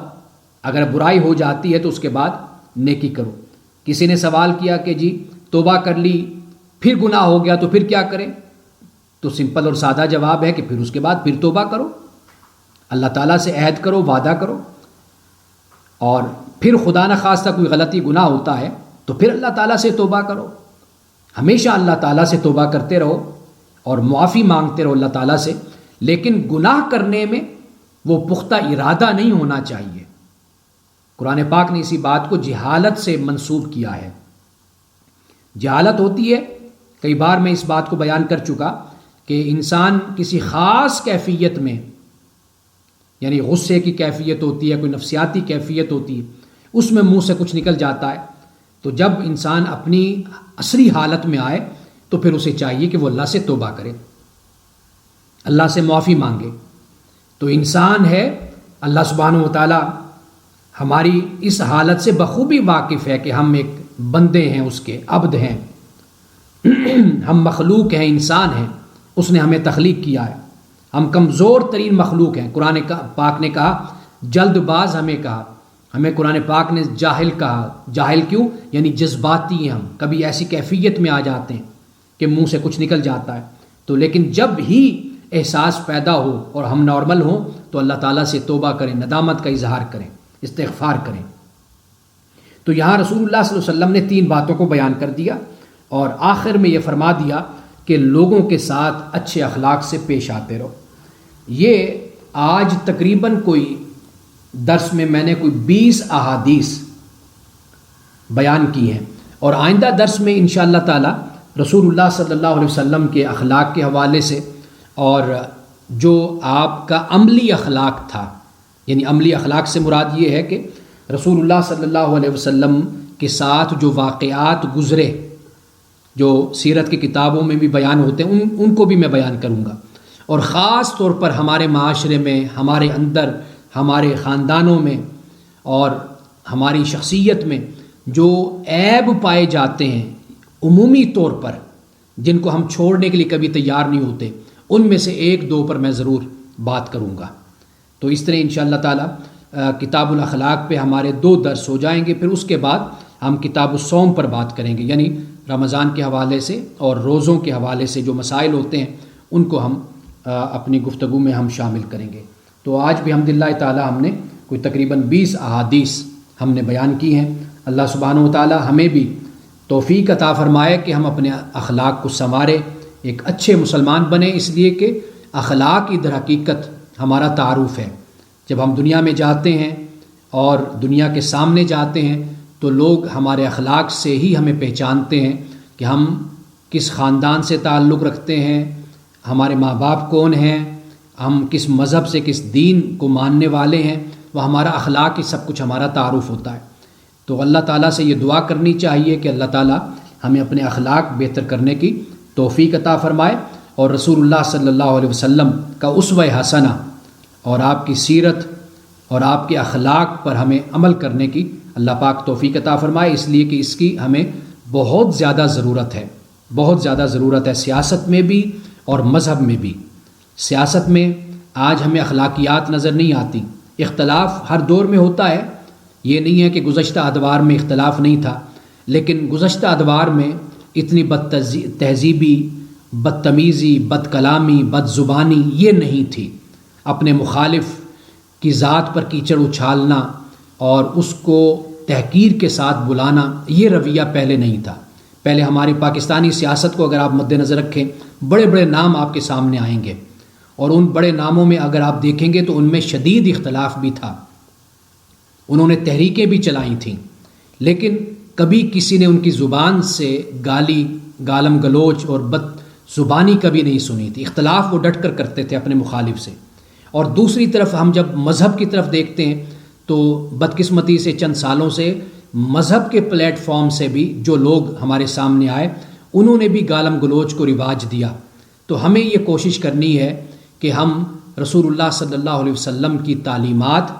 اگر برائی ہو جاتی ہے تو اس کے بعد نیکی کرو. کسی نے سوال کیا کہ جی توبہ کر لی پھر گناہ ہو گیا تو پھر کیا کریں؟ تو سمپل اور سادہ جواب ہے کہ پھر اس کے بعد پھر توبہ کرو، اللہ تعالیٰ سے عہد کرو، وعدہ کرو. اور پھر خدا نخواستہ کوئی غلطی گناہ ہوتا ہے تو پھر اللہ تعالیٰ سے توبہ کرو. ہمیشہ اللہ تعالیٰ سے توبہ کرتے رہو اور معافی مانگتے رہو اللہ تعالیٰ سے. لیکن گناہ کرنے میں وہ پختہ ارادہ نہیں ہونا چاہیے. قرآن پاک نے اسی بات کو جہالت سے منسوب کیا ہے. جہالت ہوتی ہے، کئی بار میں اس بات کو بیان کر چکا کہ انسان کسی خاص کیفیت میں، یعنی غصے کی کیفیت ہوتی ہے، کوئی نفسیاتی کیفیت ہوتی ہے، اس میں منہ سے کچھ نکل جاتا ہے. تو جب انسان اپنی اصلی حالت میں آئے تو پھر اسے چاہیے کہ وہ اللہ سے توبہ کرے، اللہ سے معافی مانگے. تو انسان ہے، اللہ سبحانہ و تعالیٰ ہماری اس حالت سے بخوبی واقف ہے کہ ہم ایک بندے ہیں، اس کے عبد ہیں، ہم مخلوق ہیں، انسان ہیں، اس نے ہمیں تخلیق کیا ہے. ہم کمزور ترین مخلوق ہیں. قرآن پاک نے کہا جلد باز، ہمیں کہا، ہمیں قرآن پاک نے جاہل کہا. جاہل کیوں؟ یعنی جذباتی ہیں ہم، کبھی ایسی کیفیت میں آ جاتے ہیں کہ منہ سے کچھ نکل جاتا ہے. تو لیکن جب ہی احساس پیدا ہو اور ہم نارمل ہوں تو اللہ تعالیٰ سے توبہ کریں، ندامت کا اظہار کریں، استغفار کریں. تو یہاں رسول اللہ صلی اللہ علیہ وسلم نے 3 باتوں کو بیان کر دیا اور آخر میں یہ فرما دیا کہ لوگوں کے ساتھ اچھے اخلاق سے پیش آتے رہو. یہ آج تقریباً کوئی درس میں نے کوئی 20 احادیث بیان کی ہیں، اور آئندہ درس میں انشاءاللہ تعالی رسول اللہ صلی اللہ علیہ وسلم کے اخلاق کے حوالے سے، اور جو آپ کا عملی اخلاق تھا، یعنی عملی اخلاق سے مراد یہ ہے کہ رسول اللہ صلی اللہ علیہ وسلم کے ساتھ جو واقعات گزرے، جو سیرت کی کتابوں میں بھی بیان ہوتے ہیں، ان کو بھی میں بیان کروں گا. اور خاص طور پر ہمارے معاشرے میں، ہمارے اندر، ہمارے خاندانوں میں اور ہماری شخصیت میں جو عیب پائے جاتے ہیں عمومی طور پر، جن کو ہم چھوڑنے کے لیے کبھی تیار نہیں ہوتے، ان میں سے 1-2 پر میں ضرور بات کروں گا. تو اس طرح انشاءاللہ تعالی کتاب الاخلاق پہ ہمارے 2 درس ہو جائیں گے. پھر اس کے بعد ہم کتاب الصوم پر بات کریں گے، یعنی رمضان کے حوالے سے اور روزوں کے حوالے سے جو مسائل ہوتے ہیں ان کو ہم اپنی گفتگو میں ہم شامل کریں گے. تو آج بھی الحمدللہ تعالی ہم نے کوئی تقریباً 20 احادیث ہم نے بیان کی ہیں. اللہ سبحانہ و تعالی ہمیں بھی توفیق عطا فرمائے کہ ہم اپنے اخلاق کو سنوارے، ایک اچھے مسلمان بنیں، اس لیے کہ اخلاق در حقیقت ہمارا تعارف ہے. جب ہم دنیا میں جاتے ہیں اور دنیا کے سامنے جاتے ہیں تو لوگ ہمارے اخلاق سے ہی ہمیں پہچانتے ہیں کہ ہم کس خاندان سے تعلق رکھتے ہیں، ہمارے ماں باپ کون ہیں، ہم کس مذہب سے، کس دین کو ماننے والے ہیں. وہ ہمارا اخلاق ہی سب کچھ ہمارا تعارف ہوتا ہے. تو اللہ تعالیٰ سے یہ دعا کرنی چاہیے کہ اللہ تعالیٰ ہمیں اپنے اخلاق بہتر کرنے کی توفیق عطا فرمائے، اور رسول اللہ صلی اللہ علیہ وسلم کا اسوہ حسنہ اور آپ کی سیرت اور آپ کے اخلاق پر ہمیں عمل کرنے کی اللہ پاک توفیق عطا فرمائے. اس لیے کہ اس کی ہمیں بہت زیادہ ضرورت ہے، بہت زیادہ ضرورت ہے، سیاست میں بھی اور مذہب میں بھی. سیاست میں آج ہمیں اخلاقیات نظر نہیں آتی. اختلاف ہر دور میں ہوتا ہے، یہ نہیں ہے کہ گزشتہ ادوار میں اختلاف نہیں تھا، لیکن گزشتہ ادوار میں اتنی بد تہذیبی، بدتمیزی، بد کلامی، بد زبانی یہ نہیں تھی. اپنے مخالف کی ذات پر کیچڑ اچھالنا اور اس کو تحقیر کے ساتھ بلانا، یہ رویہ پہلے نہیں تھا. پہلے ہماری پاکستانی سیاست کو اگر آپ مد نظر رکھیں، بڑے بڑے نام آپ کے سامنے آئیں گے، اور ان بڑے ناموں میں اگر آپ دیکھیں گے تو ان میں شدید اختلاف بھی تھا. انہوں نے تحریکیں بھی چلائی تھیں، لیکن کبھی کسی نے ان کی زبان سے گالم گلوچ اور بد زبانی کبھی نہیں سنی تھی. اختلاف وہ ڈٹ کر کرتے تھے اپنے مخالف سے. اور دوسری طرف ہم جب مذہب کی طرف دیکھتے ہیں تو بدقسمتی سے چند سالوں سے مذہب کے پلیٹ فارم سے بھی جو لوگ ہمارے سامنے آئے، انہوں نے بھی گالم گلوچ کو رواج دیا. تو ہمیں یہ کوشش کرنی ہے کہ ہم رسول اللہ صلی اللہ علیہ وسلم کی تعلیمات،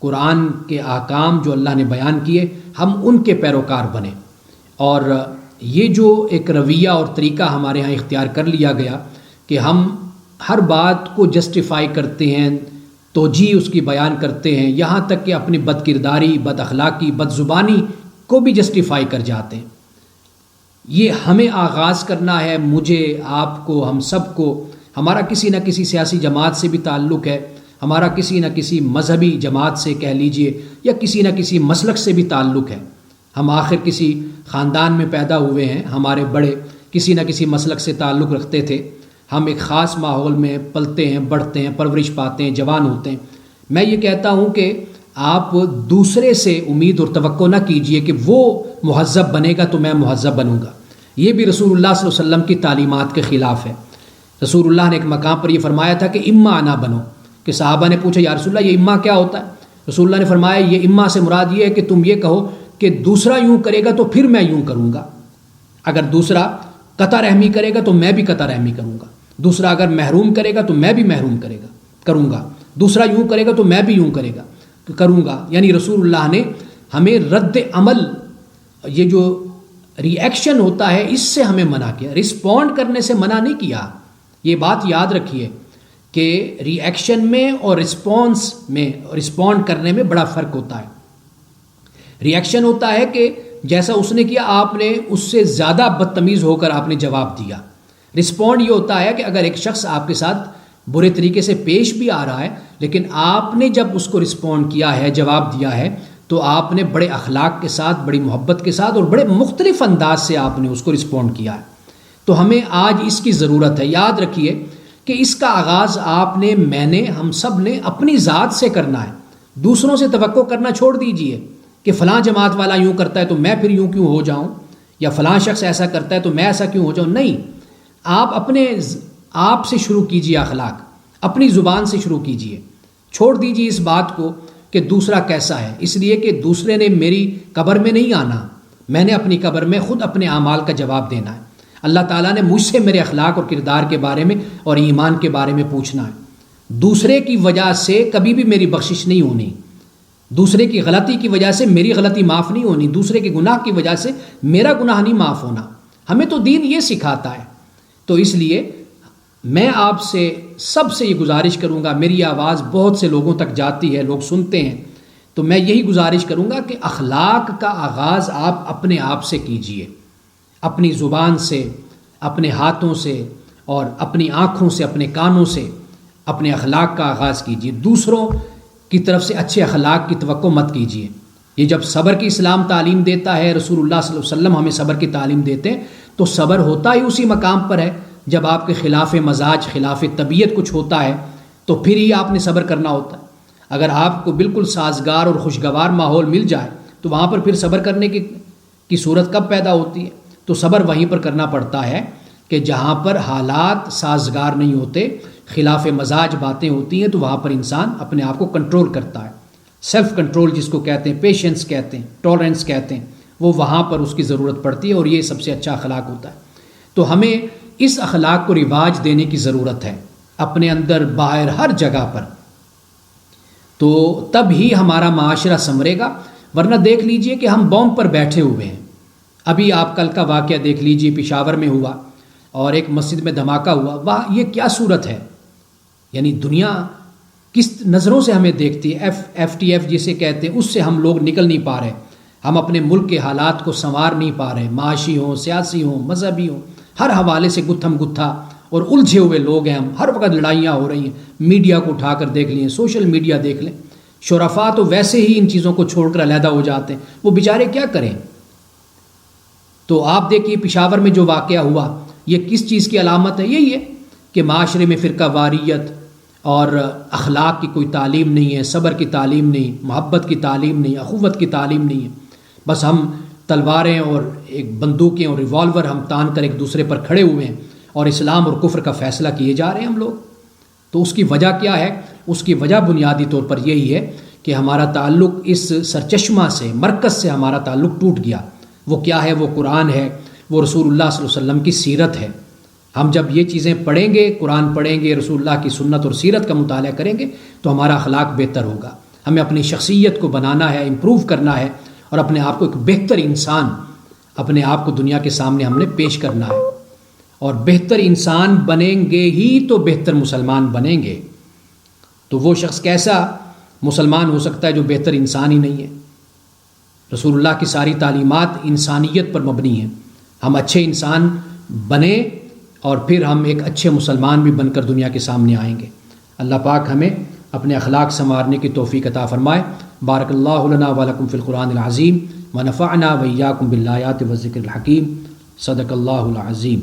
قرآن کے احکام جو اللہ نے بیان کیے، ہم ان کے پیروکار بنیں. اور یہ جو ایک رویہ اور طریقہ ہمارے ہاں اختیار کر لیا گیا کہ ہم ہر بات کو جسٹیفائی کرتے ہیں، توجیہ اس کی بیان کرتے ہیں، یہاں تک کہ اپنی بد کرداری، بد اخلاقی، بد زبانی کو بھی جسٹیفائی کر جاتے ہیں. یہ ہمیں آغاز کرنا ہے، مجھے، آپ کو، ہم سب کو. ہمارا کسی نہ کسی سیاسی جماعت سے بھی تعلق ہے، ہمارا کسی نہ کسی مذہبی جماعت سے کہہ لیجئے یا کسی نہ کسی مسلک سے بھی تعلق ہے. ہم آخر کسی خاندان میں پیدا ہوئے ہیں، ہمارے بڑے کسی نہ کسی مسلک سے تعلق رکھتے تھے، ہم ایک خاص ماحول میں پلتے ہیں، بڑھتے ہیں، پرورش پاتے ہیں، جوان ہوتے ہیں. میں یہ کہتا ہوں کہ آپ دوسرے سے امید اور توقع نہ کیجئے کہ وہ مہذب بنے گا تو میں مہذب بنوں گا. یہ بھی رسول اللہ صلی اللہ علیہ وسلم کی تعلیمات کے خلاف ہے. رسول اللہ نے ایک مقام پر یہ فرمایا تھا کہ اما انا بنو، کہ صحابہ نے پوچھا یا رسول اللہ یہ اما کیا ہوتا ہے؟ رسول اللہ نے فرمایا یہ اما سے مراد یہ ہے کہ تم یہ کہو کہ دوسرا یوں کرے گا تو پھر میں یوں کروں گا، اگر دوسرا قطع رحمی کرے گا تو میں بھی قطع رحمی کروں گا، دوسرا اگر محروم کرے گا تو میں بھی محروم کروں گا، دوسرا یوں کرے گا تو میں بھی یوں کروں گا. یعنی رسول اللہ نے ہمیں رد عمل، یہ جو ری ایکشن ہوتا ہے، اس سے ہمیں منع کیا، رسپونڈ کرنے سے منع نہیں کیا. یہ بات یاد رکھیے کہ ری ایکشن میں اور رسپانس میں، رسپونڈ کرنے میں بڑا فرق ہوتا ہے. ری ایکشن ہوتا ہے کہ جیسا اس نے کیا آپ نے اس سے زیادہ بدتمیز ہو کر آپ نے جواب دیا. رسپونڈ یہ ہوتا ہے کہ اگر ایک شخص آپ کے ساتھ برے طریقے سے پیش بھی آ رہا ہے، لیکن آپ نے جب اس کو رسپونڈ کیا ہے، جواب دیا ہے، تو آپ نے بڑے اخلاق کے ساتھ، بڑی محبت کے ساتھ اور بڑے مختلف انداز سے آپ نے اس کو رسپونڈ کیا ہے. تو ہمیں آج اس کی ضرورت ہے. یاد رکھیے کہ اس کا آغاز آپ نے، میں نے، ہم سب نے اپنی ذات سے کرنا ہے. دوسروں سے توقع کرنا چھوڑ دیجئے کہ فلاں جماعت والا یوں کرتا ہے تو میں پھر یوں کیوں ہو جاؤں، یا فلاں شخص ایسا کرتا ہے تو میں ایسا کیوں ہو جاؤں. نہیں، آپ اپنے آپ سے شروع کیجئے، اخلاق اپنی زبان سے شروع کیجئے. چھوڑ دیجئے اس بات کو کہ دوسرا کیسا ہے، اس لیے کہ دوسرے نے میری قبر میں نہیں آنا، میں نے اپنی قبر میں خود اپنے اعمال کا جواب دینا ہے. اللہ تعالیٰ نے مجھ سے میرے اخلاق اور کردار کے بارے میں اور ایمان کے بارے میں پوچھنا ہے. دوسرے کی وجہ سے کبھی بھی میری بخشش نہیں ہونی، دوسرے کی غلطی کی وجہ سے میری غلطی معاف نہیں ہونی، دوسرے کے گناہ کی وجہ سے میرا گناہ نہیں معاف ہونا. ہمیں تو دین یہ سکھاتا ہے. تو اس لیے میں آپ سے سب سے یہ گزارش کروں گا، میری آواز بہت سے لوگوں تک جاتی ہے، لوگ سنتے ہیں، تو میں یہی گزارش کروں گا کہ اخلاق کا آغاز آپ اپنے آپ سے کیجئے، اپنی زبان سے، اپنے ہاتھوں سے اور اپنی آنکھوں سے، اپنے کانوں سے اپنے اخلاق کا آغاز کیجئے. دوسروں کی طرف سے اچھے اخلاق کی توقع مت کیجئے. یہ جب صبر کی اسلام تعلیم دیتا ہے، رسول اللہ صلی اللہ علیہ وسلم ہمیں صبر کی تعلیم دیتے ہیں، تو صبر ہوتا ہی اسی مقام پر ہے جب آپ کے خلاف مزاج، خلاف طبیعت کچھ ہوتا ہے تو پھر ہی آپ نے صبر کرنا ہوتا ہے. اگر آپ کو بالکل سازگار اور خوشگوار ماحول مل جائے تو وہاں پر پھر صبر کرنے کی صورت کب پیدا ہوتی ہے؟ تو صبر وہیں پر کرنا پڑتا ہے کہ جہاں پر حالات سازگار نہیں ہوتے، خلاف مزاج باتیں ہوتی ہیں، تو وہاں پر انسان اپنے آپ کو کنٹرول کرتا ہے. سیلف کنٹرول جس کو کہتے ہیں، پیشنس کہتے ہیں، ٹالرنس کہتے ہیں، وہ وہاں پر اس کی ضرورت پڑتی ہے، اور یہ سب سے اچھا اخلاق ہوتا ہے. تو ہمیں اس اخلاق کو رواج دینے کی ضرورت ہے اپنے اندر، باہر، ہر جگہ پر. تو تب ہی ہمارا معاشرہ سنورے گا. ورنہ دیکھ لیجئے کہ ہم بوم پر بیٹھے ہوئے ہیں. ابھی آپ کل کا واقعہ دیکھ لیجئے، پشاور میں ہوا اور ایک مسجد میں دھماکہ ہوا. واہ، یہ کیا صورت ہے! یعنی دنیا کس نظروں سے ہمیں دیکھتی ہے، ایف ٹی ایف جسے کہتے ہیں، اس سے ہم لوگ نکل نہیں پا رہے. ہم اپنے ملک کے حالات کو سنوار نہیں پا رہے، معاشی ہوں، سیاسی ہوں، مذہبی ہوں، ہر حوالے سے گتھم گتھا اور الجھے ہوئے لوگ ہیں ہم. ہر وقت لڑائیاں ہو رہی ہیں. میڈیا کو اٹھا کر دیکھ لیں، سوشل میڈیا دیکھ لیں. شرفاء تو ویسے ہی ان چیزوں کو چھوڑ کر علیحدہ ہو جاتے ہیں، وہ بیچارے کیا کریں. تو آپ دیکھیے پشاور میں جو واقعہ ہوا، یہ کس چیز کی علامت ہے؟ یہی ہے کہ معاشرے میں فرقہ واریت اور اخلاق کی کوئی تعلیم نہیں ہے، صبر کی تعلیم نہیں، محبت کی تعلیم نہیں، اخوت کی تعلیم نہیں ہے. بس ہم تلواریں اور ایک بندوقیں اور ریوالور ہم تان کر ایک دوسرے پر کھڑے ہوئے ہیں اور اسلام اور کفر کا فیصلہ کیے جا رہے ہیں ہم لوگ. تو اس کی وجہ کیا ہے؟ اس کی وجہ بنیادی طور پر یہی ہے کہ ہمارا تعلق اس سرچشمہ سے، مرکز سے ہمارا تعلق ٹوٹ گیا. وہ کیا ہے؟ وہ قرآن ہے، وہ رسول اللہ صلی اللہ علیہ وسلم کی سیرت ہے. ہم جب یہ چیزیں پڑھیں گے، قرآن پڑھیں گے، رسول اللہ کی سنت اور سیرت کا مطالعہ کریں گے، تو ہمارا اخلاق بہتر ہوگا. ہمیں اپنی شخصیت کو بنانا ہے، امپروو کرنا ہے، اور اپنے آپ کو ایک بہتر انسان اپنے آپ کو دنیا کے سامنے ہم نے پیش کرنا ہے. اور بہتر انسان بنیں گے ہی تو بہتر مسلمان بنیں گے. تو وہ شخص کیسا مسلمان ہو سکتا ہے جو بہتر انسان ہی نہیں ہے؟ رسول اللہ کی ساری تعلیمات انسانیت پر مبنی ہیں. ہم اچھے انسان بنیں اور پھر ہم ایک اچھے مسلمان بھی بن کر دنیا کے سامنے آئیں گے. اللہ پاک ہمیں اپنے اخلاق سنوارنے کی توفیق عطا فرمائے. بارک اللہ لنا ولکم فی القرآن العظیم ونفعنا وإیاکم بالآیات والذکر الحکیم. صدق اللہ العظیم.